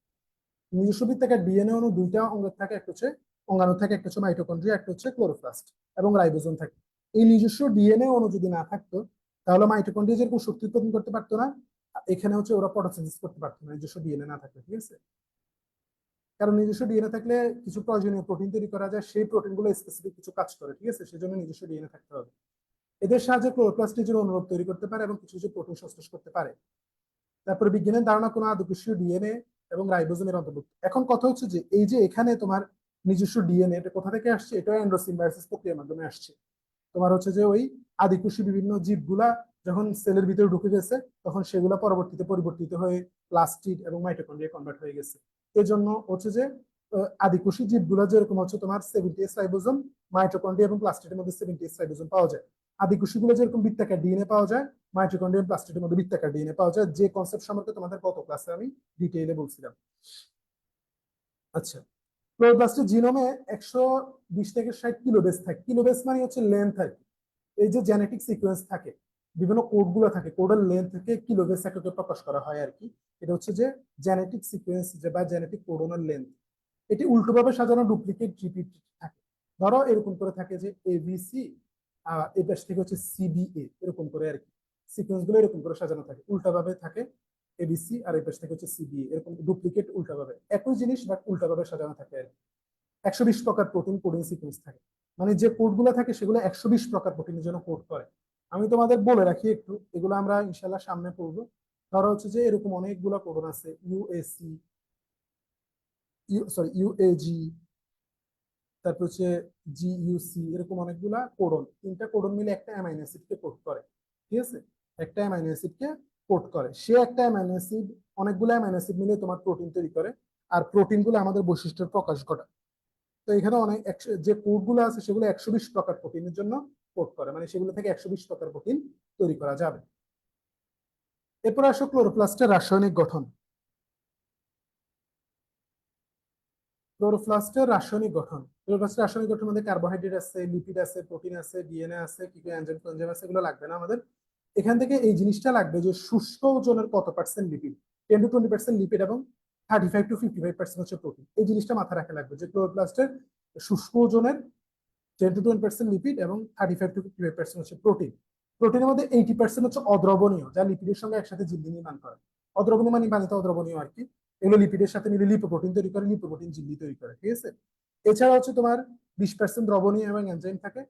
[SPEAKER 1] নিজস্ব বৃত্তাকার ডিএনএ অণু দুইটা অঙ্গের থাকে, একটা হচ্ছে অঙ্গাণু থাকে, একটা হচ্ছে মাইটোকন্ড্রিয়া, একটা হচ্ছে ক্লোরোপ্লাস্ট এবং রাইবোজোম থাকে। এই নিজস্ব ডিএনএ অণু যদি না থাকতো, তাহলে মাইটোকন্ড্রিয়া যেরকম শক্তি উৎপাদন করতে পারতো না, এখানে হচ্ছে ওরা ফটোসিনথেসিস করতে পারতো না, নিজস্ব ডিএনএ না থাকলে। ঠিক আছে, কারণ নিজস্ব ডিএনএ থাকলে কিছু প্রয়োজনীয় প্রোটিন তৈরি করা যায়, সেই প্রোটিন গুলো স্পেসিফিক কিছু কাজ করে। ঠিক আছে, সেজন্য নিজস্ব ডিএনএ থাকতে হবে। এদের সাহায্যে ক্লোরোপ্লাস্ট নিজের অনুরোধ তৈরি করতে পারে এবং কিছু কিছু প্রোটিন সংশ্লেষ করতে পারে। তারপরে বিজ্ঞানের ধারণা কোনো আদর্শীয় ডিএনএ এবং রাইবোজোমের অন্তর্ভুক্ত। এখন কথা হচ্ছে যে এই যে এখানে তোমার নিজস্ব ডিএনএ, এটা কোথা থেকে আসছে? এটা এন্ডোসিম্বায়োসিস প্রক্রিয়ার মাধ্যমে আসছে। তোমার হচ্ছে যে ওই আদিকোষী বিভিন্ন জীবগুলা যখন সেলের ভিতরে ঢুকে গেছে, তখন সেগুলা পরবর্তীতে পরিবর্তিত হয়ে প্লাস্টিড এবং মাইটোকন্ড্রিয়া কনভার্ট হয়ে গেছে। এজন্য হচ্ছে যে আদিকোষী জীবগুলা যেরকম হচ্ছে তোমার 70S রাইবোজোম, মাইটোকন্ড্রিয়া এবং প্লাস্টিডের মধ্যে 70S রাইবোজোম পাওয়া যায়। আদিকোষীগুলো যেরকম বৃত্তাকার ডিএনএ পাওয়া যায়, মাইটোকন্ড্রিয়া প্লাস্টিডের মধ্যে বৃত্তাকার ডিএনএ পাওয়া যায়, যে কনসেপ্ট সম্পর্কে তোমাদের গত ক্লাসে আমি ডিটেইলে বলছিলাম। আচ্ছা, ক্লোরোপ্লাস্টের জিনোমে 120 থেকে 60 কিলোবেস থাকে। কিলোবেস মানে হচ্ছে লেন্থ আর কি। এই যে জেনেটিক সিকোয়েন্স থাকে, বিভিন্ন কোড গুলো থাকে, কোডের লেন্থ থেকে কিলোবেস এককে প্রকাশ করা হয় আর কি। এটা হচ্ছে যে জেনেটিক সিকোয়েন্স যে বা জেনেটিক কোডনের লেন্থ। এটি উল্টোভাবে সাজানো ডুপ্লিকেট জিপিটি থাকে। ধরো এরকম করে থাকে যে এবিসি, এই পাশ থেকে হচ্ছে সিবিএ, এরকম করে আর কি। সিকোয়েন্স গুলো এরকম করে সাজানো থাকে, উল্টাভাবে থাকে এবিসি, আর এই পাশ থেকে হচ্ছে সিবিএ, এরকম ডুপ্লিকেট উল্টাভাবে, একই জিনিস বাট উল্টাভাবে সাজানো থাকে আর কি। 120 প্রকার প্রোটিন কোডিং সিকোয়েন্স থাকে, মানে যে কোড গুলো থাকে সেগুলো 120 প্রকার প্রোটিনের জন্য কোড করে। আমি তোমাদের বলে রাখি একটু, এগুলো আমরা ইনশাল্লাহ সামনে পড়বো। ধরো হচ্ছে যে এরকম অনেকগুলো কোডন আছে, ইউএসি, সরি ইউএজি, তারপর হচ্ছে জিইউসি, এরকম অনেকগুলা কোডন, 3টা কোডন মিলে একটা অ্যামাইনো অ্যাসিডকে কোড করে। ঠিক আছে, একটা অ্যামাইনো অ্যাসিডকে কোড করে, সে একটা অ্যামাইনো অ্যাসিড অনেকগুলো অ্যামাইনো অ্যাসিড মিলে তোমার প্রোটিন তৈরি করে। আর প্রোটিন গুলো আমাদের বৈশিষ্ট্যের প্রকাশ ঘটায়। তো এখানে অনেক যে কোড গুলো আছে সেগুলো 120 প্রকার প্রোটিনের জন্য কোড করে, মানে সেগুলো থেকে 120 প্রকার প্রোটিন তৈরি করা যাবে। এরপর আসো ক্লোরোপ্লাস্টের রাসায়নিক গঠন। ক্লোরোপ্লাস্টের রাসায়নিক গঠন। ক্লোরোপ্লাস্টের রাসায়নিক গঠনের মধ্যে কার্বোহাইড্রেট আছে, লিপিড আছে, প্রোটিন আছে, ডিএনএ আছে, কি কি এনজাইম ফেনজাইম আছে, এগুলো লাগবে না আমাদের। এখান থেকে এই জিনিসটা লাগবে যে শুষ্ক ওজনের কত পার্সেন্ট লিপিড, 10 to 20% লিপিড এবং 35 to 55% হচ্ছে প্রোটিন। এই জিনিসটা মাথায় রাখা লাগবে যে ক্লোরোপ্লাস্টের শুষ্ক ওজনের 10 to 20% লিপিড এবং 35 to 55% হচ্ছে প্রোটিন। প্রোটিনের মধ্যে 80% হচ্ছে অদ্রবণীয়, যা লিপিডের সঙ্গে একসাথে ঝিল্লি নির্মাণ করে। অদ্রবণীয় মানে পানিতে অদ্রবণীয় আর কি। এগুলো লিপিডের সাথে মিলে লিপোপ্রোটিন তৈরি করে, লিপোপ্রোটিন ঝিল্লি তৈরি করে, ঠিক আছে। এছাড়া হচ্ছে তোমার 20% দ্রবণীয় এবং এনজাইম থাকে।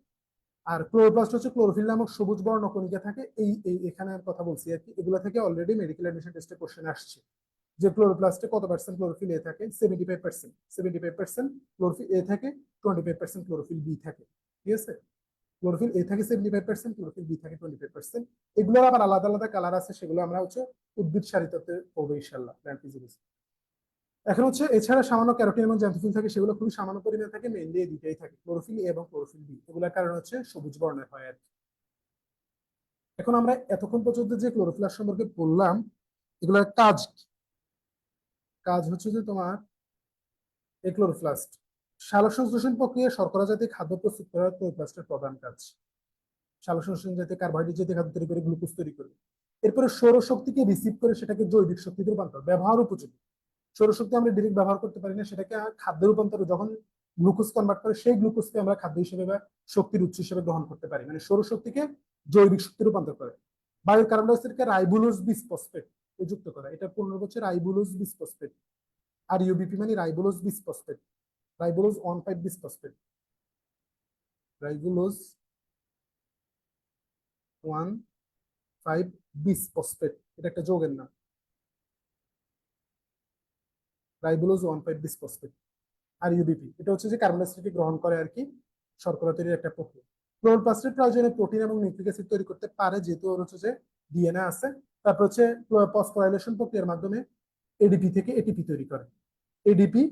[SPEAKER 1] আর ক্লোরোপ্লাস্ট হচ্ছে ক্লোরোফিল নামক সবুজ বর্ণকণিকা থাকে। এই এখানে কথা বলছি আর কি। এগুলো থেকে অলরেডি মেডিকেল অ্যাডমিশন টেস্টে কোশ্চেন আসছে যে ক্লোরোপ্লাস্টে কত পার্সেন্ট ক্লোরোফিল এ থাকে। 75% ক্লোরোফিল এ থাকে, 25% ক্লোরোফিল বি থাকে, ঠিক আছে। ক্লোরোফিল এ থাকে 75%, ক্লোরোফিল বি থাকে 25%। এগুলোর আবার আলাদা আলাদা কালার আছে, সেগুলো আমরা হচ্ছে উদ্ভিদ সারিতত্ত্বে পড়বো ইনশাআল্লাহ, প্ল্যান্ট ফিজিক্স। এখন হচ্ছে এছাড়া সামান্য ক্যারোটিন এবং জ্যান্থোফিল থাকে, সেগুলো খুবই সামান্য পরিমাণে থাকে। মেইনলি এই দুইটাই থাকে, ক্লোরোফিল এ এবং ক্লোরোফিল বি। এগুলোর কারণ হচ্ছে সবুজ বর্ণের হয় আর কি। এখন আমরা এতক্ষণ পর্যন্ত যে ক্লোরোপ্লাস্ট সম্পর্কে বললাম, এগুলোর কাজ কাজ হচ্ছে যে তোমার এই ক্লোরোপ্লাস্ট সালোকসংশ্লেষণ প্রক্রিয়ায় শর্করা জাতীয় খাদ্য প্রস্তুত করা ক্লোরোপ্লাস্টের প্রধান কাজ। সালোকসংশ্লেষণ জাতীয় কার্বোহাইড্রেট জাতীয় খাদ্য তৈরি করে, গ্লুকোজ তৈরি করে। এরপরে সৌরশক্তিকে রিসিভ করে সেটাকে জৈবিক শক্তিতে রূপান্তর, ব্যবহার উপযোগী। সৌরশক্তি আমরা ডিরেক্ট ব্যবহার করতে পারি না, সেটাকে খাদ্য রূপান্তরে যখন গ্লুকোজ কনভার্ট করে, সেই গ্লুকোজকে আমরা খাদ্য হিসেবে বা শক্তির উৎস হিসেবে গ্রহণ করতে পারি। মানে সৌরশক্তিকে জৈবিক শক্তি রূপান্তর করে। বায়ুর কার্বন ডাই অক্সাইডকে রাইবোলোজ বিসফসফেট যুক্ত করা, এটা পূর্ণ হচ্ছে রাইবোলোজ বিসফসফেট। আর ইউবিপি মানে ribulose bisphosphate, ribulose 1,5 bisphosphate, ribulose 1,5 bisphosphate, এটা একটা যৌগের নাম, রাইবোলোজ 1,5 বিসফসফেট। আর ইউবিপি এটা হচ্ছে যে কার্বন ডাই অক্সাইডকে গ্রহণ করে আর কি, শর্করা তৈরির একটা প্রক্রিয়া। ক্লোরোপ্লাস্টের প্রয়োজনে প্রোটিন এবং নিউক্লিক অ্যাসিড তৈরি করতে পারে, যেহেতু ওর হচ্ছে যে ডিএনএ আছে। তারপর হচ্ছে ফসফোরাইলেশন প্রক্রিয়ার মাধ্যমে এডিপি থেকে এটিপি তৈরি করে। এডিপি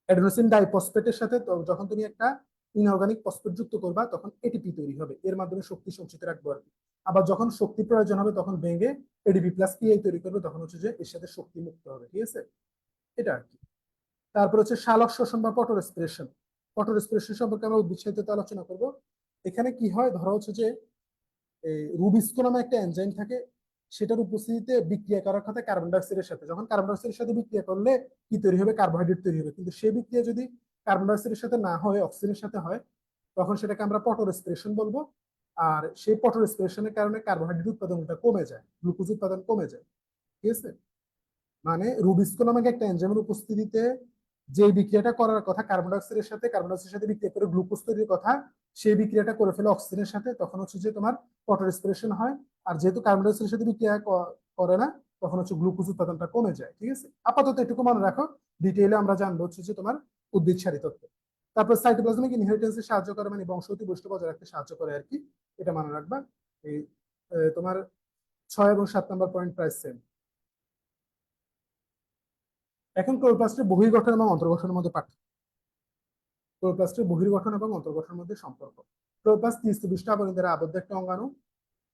[SPEAKER 1] অ্যাডেনোসিন ডাইফসফেটের সাথে যখন তুমি একটা ইনঅর্গানিক ফসফেট যুক্ত করবা, তখন এটিপি তৈরি হবে, এর মাধ্যমে শক্তি সঞ্চিত রাখবো আর কি। আবার যখন শক্তি প্রয়োজন হবে তখন ভেঙে এডিপি প্লাস পিআই তৈরি করবে, তখন হচ্ছে যে এর সাথে শক্তি মুক্ত হবে, ঠিক আছে। এটা আর কি। তারপর হচ্ছে শালক শোষণ বা পটো রেসপিরেশন। পটো রেসপিরেশন সম্পর্কে আমরা উদ্ভিদ সাহিত্যে আলোচনা করব। এখানে কি হয়, ধরো হচ্ছে যে রুবিস্কো নামে একটা এনজাইম থাকে, সেটার উপস্থিতিতে বিক্রিয়া করার কথা কার্বন ডাইঅক্সাইডের সাথে। যখন কার্বন ডাইঅক্সাইডের সাথে বিক্রিয়া করলে কি তৈরি হবে, কার্বোহাইড্রেট তৈরি হবে। কিন্তু সেই বিক্রিয়া যদি কার্বন ডাইঅক্সাইডের সাথে না হয়, অক্সিজেনের সাথে হয়, তখন সেটাকে আমরা পটো রেসপিরেশন বলবো। আর সেই পটো রেসপিরেশনের কারণে কার্বোহাইড্রেট উৎপাদনটা কমে যায়, গ্লুকোজ উৎপাদন কমে যায়, ঠিক আছে। মানে রুবিস্কো নামক একটা এনজাইমের উপস্থিতিতে যে বিক্রিয়াটা করার কথা কার্বন ডাইঅক্সাইডের সাথে, কার্বন ডাইঅক্সাইডের সাথে বিক্রিয়া করে গ্লুকোজ তৈরির কথা, সেই বিক্রিয়াটা করে ফেলে অক্সিজেনের সাথে, তখন হচ্ছে যে তোমার পটো রেসপিরেশন হয়। আর যেহেতু কার্বন ডাইঅক্সাইডের সাথে বিক্রিয়া করে না, তখন হচ্ছে গ্লুকোজ উৎপাদনটা কমে যায়, ঠিক আছে। আপাতত এটুকু মনে রাখো, ডিটেইলে আমরা জানবো হচ্ছে যে তোমার উদ্ভিদ সারি তত্ত্ব। তারপর সাইটোপ্লাজমিক ইনহেরিটেন্সে সাহায্য করে, মানে বংশগতি বৈশিষ্ট্য বজায় রাখতে সাহায্য করে আর কি, এটা মনে রাখবা। এই তোমার 6 এবং 7 নম্বর পয়েন্ট প্রায় সেম। এখন ক্লোরোপ্লাস্টের বহির্গঠন এবং অন্তর্গঠনের মধ্যে পার্থক্য। ক্লোরোপ্লাস্টের বহির্গঠন এবং অন্তর্গঠনের মধ্যে সম্পর্ক। ক্লোরোপ্লাস্ট স্থিতিবিষ্ট আবরণ দ্বারা আবদ্ধ একটা অঙ্গাণু।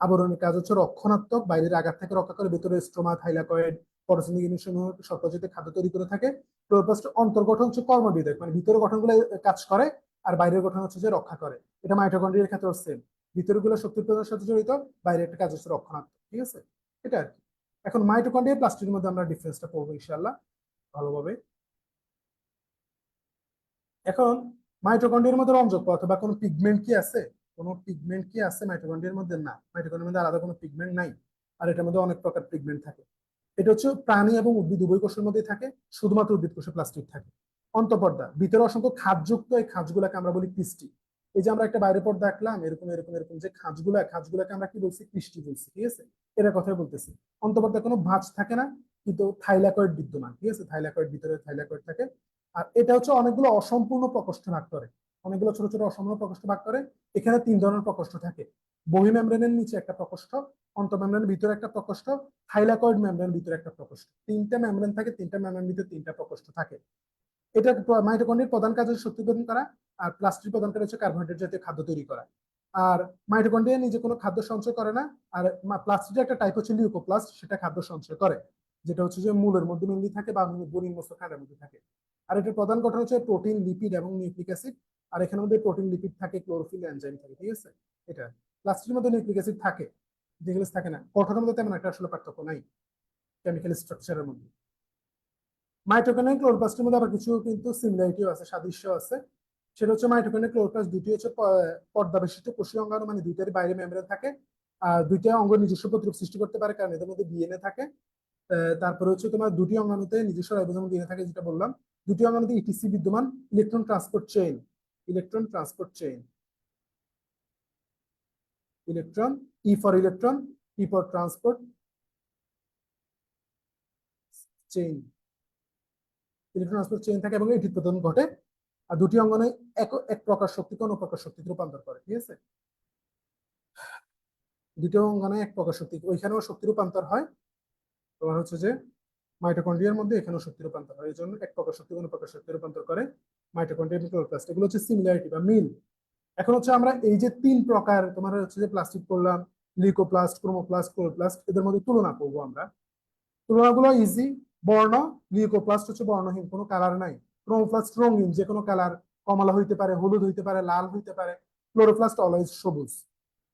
[SPEAKER 1] আবরণের কাজ হচ্ছে রক্ষণাত্মক, বাইরের আঘাত থেকে রক্ষা করে, ভেতরে স্ট্রোমা, থাইলাকয়েড, পরজীবী সমূহ শর্করাজাতীয় খাদ্য তৈরি করে থাকে। ক্লোরোপ্লাস্টের অন্তর্গঠন হচ্ছে কর্মবিধায়ক, মানে ভিতরের গঠনগুলো কাজ করে, আর বাইরের গঠন হচ্ছে যে রক্ষা করে। এটা মাইটোকন্ড্রিয়ার ক্ষেত্রে সেম, ভিতরের গুলো শক্তি উৎপাদনের সাথে জড়িত, বাইরে একটা কাজ হচ্ছে রক্ষণাত্মক, ঠিক আছে। এটা আর কি। এখন মাইটোকন্ড্রিয়া প্লাস্টিকের মধ্যে আমরা ডিফারেন্সটা পড়বো ইনশাআল্লাহ ভালোভাবে। এখন মাইটোকন্ড্রিয়ার মধ্যে রঞ্জক অথবা কোনো পিগমেন্ট কি আছে? কোনো পিগমেন্ট কি আছে মাইটোকন্ড্রিয়ার মধ্যে? না, মাইটোকন্ড্রিয়ার মধ্যে আলাদা কোনো পিগমেন্ট নাই। আর এটার মধ্যে অনেক প্রকার পিগমেন্ট থাকে। এটা হচ্ছে প্রাণী এবং উদ্ভিদ উভয় কোষের মধ্যেই থাকে, শুধুমাত্র উদ্ভিদ কোষে প্লাস্টিক থাকে। অন্তঃপর্দা, ভিতরে অসংখ্য খাঁজযুক্ত, এই খাঁজগুলাকে আমরা বলি ক্রিস্টি। এই যে আমরা একটা বাইরে পর্দা আঁকলাম, এরকম এরকম এরকম যে খাঁজগুলাকে আমরা কি বলছি, ক্রিস্টি বলছি, ঠিক আছে। এর কথাই বলতেছি। অন্তঃপর্দায় কোনো ভাঁজ থাকে না, কিন্তু থাইলাকয়েড বিদ্যমান, ঠিক আছে। থাইলাকয়েড, ভিতরে থাইলাকয়েড থাকে। আর এটা হচ্ছে অনেকগুলো অসম্পূর্ণ প্রকোষ্ঠ ভাগ করে, অনেকগুলো ছোট ছোট অসম্পূর্ণ প্রকোষ্ঠ ভাগ করে। এখানে 3 ধরনের প্রকোষ্ঠ থাকে। বহি মেমব্রেনের নিচে একটা প্রকোষ্ঠ, অন্তঃমেমব্রেনের ভিতরে একটা প্রকোষ্ঠ, থাইলাকয়েড মেমব্রেনের ভিতরে একটা প্রকোষ্ঠ। 3টা মেমব্রেন থাকে, 3টা মেমব্রেনের ভিতরে 3টা প্রকোষ্ঠ থাকে। এটা মাইটোকন্ড্রিয়ার প্রধান কাজ হচ্ছে শক্তি প্রদান করা, আর প্লাস্টিক প্রদান করা হচ্ছে কার্বোহাইড্রেট জাতীয় খাদ্য তৈরি করা। আর মাইটোকন্ড্রিয়া নিজে কোনো খাদ্য সঞ্চয় করে না। আর প্লাস্টিকের একটা টাইপ হচ্ছে লিউকোপ্লাস্ট, সেটা খাদ্য সঞ্চয় করে, যেটা হচ্ছে যে মূলের মধ্যে মেনলি থাকে বা বহির্মস্তক কাণ্ডের মধ্যে থাকে। আর এটার প্রধান গঠন হচ্ছে প্রোটিন, লিপিড এবং নিউক্লিক অ্যাসিড। আর এখানের মধ্যে প্রোটিন, লিপিড থাকে, ক্লোরোফিল, এনজাইম থাকে, ঠিক আছে। এটা প্লাস্টিকের মধ্যে নিউক্লিক অ্যাসিড থাকে, যেগুলো থাকে না। গঠনের মধ্যে তেমন একটা আসলে পার্থক্য নাই কেমিক্যাল স্ট্রাকচারের মধ্যে। মাইটোকন্ড্রিয়া ক্লোরোপ্লাস্টের মধ্যে আবার কিছু কিন্তু সিমিলারিটিও আছে, সাদৃশ্য আছে। সেটা হচ্ছে মাইটোকন্ড্রিয়া ক্লোরোপ্লাস্ট দুটি হচ্ছে পর্দা বিশিষ্ট কোষীয় অঙ্গাণু, মানে দুইটারই বাইরে মেমব্রেন থাকে। আর দুইটা অঙ্গ নিজস্ব প্রতিরূপ সৃষ্টি করতে পারে, কারণ এদের মধ্যে ডিএনএ থাকে। তারপরে হচ্ছে তোমার দুটি অঙ্গাণুতে নিজস্ব রাইবোজোম ডিএনএ থাকে, যেটা বললাম। দুটি অঙ্গাণুতে ইটিসি বিদ্যমান, electron transport chain, electron transport chain, electron, E for electron, T for transport chain, electron transport chain থাকে এবং এটির প্রদান ঘটে। আর দুটি অঙ্গনে এক প্রকার শক্তিকে অন্য প্রকার শক্তিতে রূপান্তর করে, ঠিক আছে। দুটি অঙ্গনে এক প্রকার শক্তি, ওইখানেও শক্তি রূপান্তর হয়। তোমার হচ্ছে যে মাইটোকন্ড্রিয়ার মধ্যে এখানেও শক্তি রূপান্তর হয়, এই জন্য এক প্রকার শক্তি অন্য প্রকার শক্তি রূপান্তর করে মাইটোকন্ড্রিয়া এবং ক্লোরোপ্লাস্ট। এগুলো হচ্ছে সিমিলারিটি বা মিল। এখন হচ্ছে আমরা এই যে তিন প্রকার তোমার হচ্ছে যে প্লাস্টিক করলাম, লিউকোপ্লাস্ট, ক্রোমোপ্লাস্ট, ক্লোরোপ্লাস্ট, এদের মধ্যে তুলনা করবো আমরা। তুলনাগুলো ইজি। বর্ণ, লিউকোপ্লাস্ট হচ্ছে বর্ণহীন, কোনো কালার নাই। ক্রোমোপ্লাস্ট রঙিন, যে কোনো কালার, কমলা হইতে পারে, হলুদ হইতে পারে, লাল হইতে পারে। ক্লোরোপ্লাস্ট অলওয়েজ সবুজ।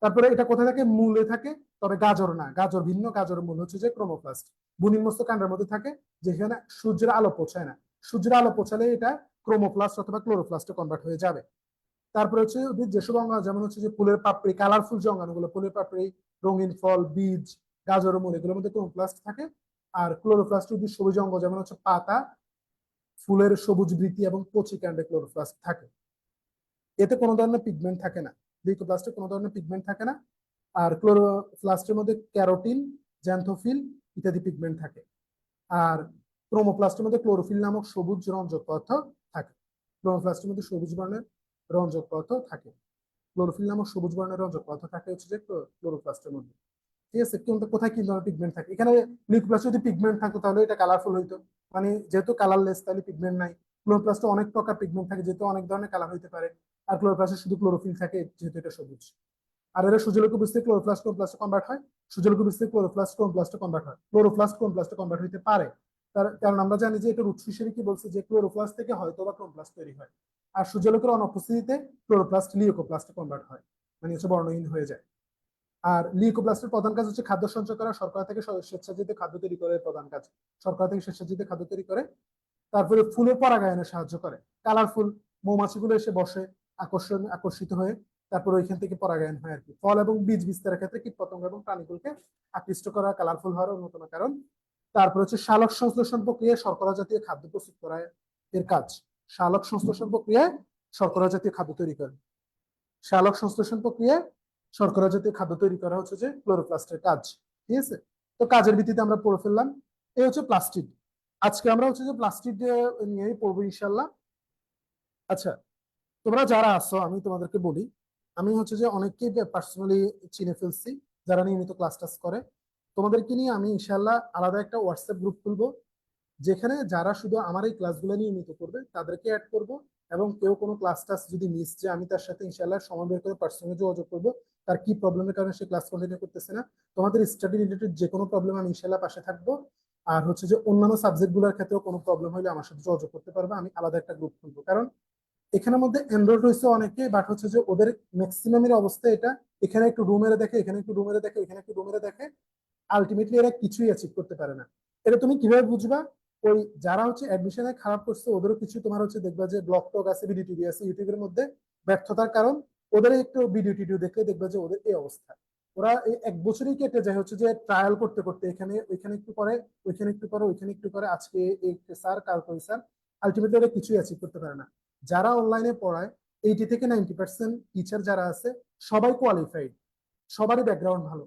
[SPEAKER 1] তারপরে এটা কোথায় থাকে? মূলে থাকে, তবে গাজর না, গাজর ভিন্ন। গাজরের মূল হচ্ছে যে ক্রোমোপ্লাস্ট, বহির্মস্ত কাণ্ডের মধ্যে থাকে, যেখানে সূর্যের আলো পৌঁছায় না। সূর্যের আলো পৌঁছালে এটা ক্রোমোপ্লাস্ট অথবা ক্লোরোপ্লাস্টে কনভার্ট হয়ে যাবে। তারপরে হচ্ছে যেসব অঙ্গ, যেমন হচ্ছে যে ফুলের পাপড়ি, কালারফুল যে অঙ্গাণুগুলো, ফুলের পাপড়ি, রঙিন ফল, বীজ, গাজর, মূল, এগুলোর মধ্যে ক্রোমোপ্লাস্ট থাকে। আর ক্লোরোপ্লাস্ট উদ্ভিদ সবুজ অঙ্গ, যেমন হচ্ছে পাতা, ফুলের সবুজ বৃতি এবং কচি কাণ্ডে ক্লোরোপ্লাস্ট থাকে। এতে কোনো ধরনের পিগমেন্ট থাকে না, লিউকোপ্লাস্টে কোনো ধরনের পিগমেন্ট থাকে না। আর ক্লোরোপ্লাস্টের মধ্যে ক্যারোটিন, জ্যান্থোফিল ইত্যাদি পিগমেন্ট থাকে। আর ক্রোমোপ্লাস্টের মধ্যে ক্লোরোফিল নামক সবুজ রঞ্জক পদার্থ থাকে। ক্রোমোপ্লাস্টের মধ্যে সবুজ বর্ণের রঞ্জক পদার্থ থাকে, ক্লোরোফিল নামক সবুজ বর্ণের রঞ্জক পদার্থ থাকে হচ্ছে যে ক্লোরোপ্লাস্টের মধ্যে, ঠিক আছে। কিন্তু কোথায় কি ধরনের পিগমেন্ট থাকে? এখানে লিউকোপ্লাস্টে যদি পিগমেন্ট থাকতো তাহলে এটা কালারফুল হইতো, মানে যেহেতু কালারলেস তাহলে পিগমেন্ট নাই। ক্লোরোপ্লাস্টে অনেক প্রকার পিগমেন্ট থাকে, যেহেতু অনেক ধরনের কালার হইতে পারে। আর ক্লোরোপ্লাস্টে শুধু ক্লোরোফিল থাকে, যেহেতু এটা সবুজ। আর এরা সূর্যালোক বীজ থেকে ক্লোরোপ্লাস্ট ক্রোমোপ্লাস্টে কনভার্ট হয়, সূর্যালোক বীজ থেকে ক্লোরোপ্লাস্ট ক্রোমোপ্লাস্টে কনভার্ট হয়, ক্লোরোপ্লাস্ট ক্রোমোপ্লাস্টে কনভার্ট হইতে পারে। তার কারণ আমরা জানি যে এটার উৎস হিসেবে কি বলছে, যে ক্লোরোপ্লাস্ট থেকে হয়তো বা ক্রোমোপ্লাস্ট তৈরি হয়। আর সূর্যালোকের অনুপস্থিতিতে ক্লোরোপ্লাস্ট লিউকোপ্লাস্টে কনভার্ট হয়, মানে হচ্ছে বর্ণহীন হয়ে যায়। আর লিউকোপ্লাস্টের প্রধান কাজ হচ্ছে খাদ্য সঞ্চয় করা, শর্করা থেকে স্বেচ্ছাচারিত খাদ্য তৈরি করে প্রধান কাজ, শর্করা থেকে স্বেচ্ছাচারিত খাদ্য তৈরি করে। তারপরে ফুলের পরাগায়নে সাহায্য করে, কালারফুল মৌমাছিগুলো এসে বসে আকর্ষিত হয়ে তারপর ওইখান থেকে পরাগায়ন হয় আর কি। ফল এবং বীজ বিস্তারের ক্ষেত্রে কীটপতঙ্গ এবং প্রাণীগুলোকে আকৃষ্ট করা, কালারফুল হওয়ার অন্যতম কারণ। তারপর হচ্ছে সালোক সংশ্লেষণ প্রক্রিয়ায় শর্করা জাতীয় খাদ্য প্রস্তুত করা এর কাজ। সালোক সংশ্লেষণ প্রক্রিয়ায় শর্করা জাতীয় খাদ্য তৈরি করে, সালোক সংশ্লেষণ প্রক্রিয়ায় শর্করা জাতীয় খাদ্য তৈরি করা হচ্ছে যে ক্লোরোপ্লাস্টের কাজ, ঠিক আছে। তো কাজের ভিত্তিতে আমরা পড়ে ফেললাম। এই হচ্ছে প্লাস্টিড। আজকে আমরা হচ্ছে যে প্লাস্টিড নিয়েই পড়বো ইনশাল্লাহ। আচ্ছা, তোমরা যারা আছো আমি তোমাদেরকে বলি, আমি হচ্ছে যে অনেককে পার্সোনালি চিনে ফেলছি, যারা নিয়মিত ক্লাস টাস করে। তোমাদেরকে নিয়ে আমি ইনশাল্লাহ আলাদা একটা হোয়াটসঅ্যাপ গ্রুপ খুলবো, যেখানে যারা শুধু আমার এই ক্লাসগুলো নিয়মিত করবে তাদেরকে অ্যাড করব। এবং কেউ কোনো ক্লাস টাস যদি মিস যায়, আমি তার সাথে ইনশাল্লাহ সময় বের করে পার্সোনালি যোগাযোগ করবো, তার কি প্রবলেমের কারণে সে ক্লাস কন্টিনিউ করতেছে না। তোমাদের স্টাডি রিলেটেড যে কোনো প্রবলেম আমি ইনশাল্লাহ পাশে থাকবো। আর হচ্ছে যে অন্যান্য সাবজেক্ট গুলোর ক্ষেত্রেও কোনো প্রবলেম হলে আমার সাথে যোগাযোগ করতে পারবে, আমি আলাদা একটা গ্রুপ খুলবো। কারণ এখানের মধ্যে এনরোল হয়েছে অনেকে, বাট হচ্ছে যে ওদের ম্যাক্সিমামের অবস্থা এটা, এখানে একটু রুমেরে দেখে, এখানে একটু রুমেরে দেখে, এখানে একটু রুমেরে দেখে, আলটিমেটলি এরা কিছুই অ্যাচিভ করতে পারে না। এটা তুমি কিভাবে বুঝবা? ওই যারা হচ্ছে অ্যাডমিশনে খারাপ করছে ওদেরও কিছু তোমার হচ্ছে দেখবা যে ব্লগ টক আছে, ভিডিও টিডিও আছে ইউটিউবের মধ্যে ব্যর্থতার কারণ, ওদের একটু ভিডিও টিডিও দেখলে দেখবা যে ওদের এই অবস্থা। ওরা এই এক বছরই কেটে যায় হচ্ছে যে ট্রায়াল করতে করতে, এখানে ওইখানে একটু করে, ওইখানে একটু করে, ওইখানে একটু করে, আজকে এই স্যার কালকে ওই স্যার, আলটিমেটলি ওরা কিছুই অ্যাচিভ করতে পারে না। যারা অনলাইনে পড়ায় 80 থেকে 90% টিচার যারা আছে সবাই কোয়ালিফাইড, সবারই ব্যাকগ্রাউন্ড ভালো।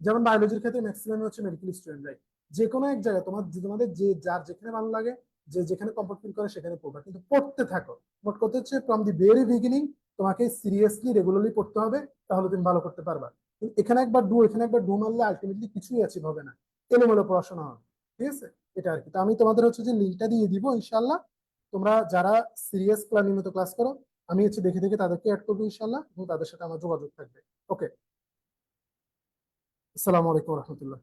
[SPEAKER 1] যেমন বায়োলজির ক্ষেত্রে ম্যাক্সিমাম হচ্ছে মেডিকেল স্টুডেন্টরাই। যে কোনো এক জায়গায় তোমাদের যে যার যেখানে ভালো লাগে, যে যেখানে কমফর্ট ফিল করে সেখানে পড়বা, কিন্তু পড়তে থাকো। মোট কথা হচ্ছে ফ্রম দি ভেরি বিগিনিং তোমাকে সিরিয়াসলি রেগুলারলি পড়তে হবে, তাহলে তুমি ভালো করতে পারবা। কিন্তু এখানে একবার ডু, এখানে একবার ডু মারলে আলটিমেটলি কিছুই অ্যাচিভ হবে না, এলোমেলো পড়াশোনা হবে, ঠিক আছে। এটা আর কি। তো আমি তোমাদের হচ্ছে যে লিঙ্কটা দিয়ে দিব ইনশাল্লাহ। তোমরা যারা সিরিয়াস প্ল্যান নিয়মিত ক্লাস করো, আমি হচ্ছে দেখে দেখে তাদেরকে অ্যাড করবো ইনশাল্লাহ, এবং তাদের সাথে আমার যোগাযোগ থাকবে। ওকে, আসসালামু আলাইকুম রহমতুল্লাহ।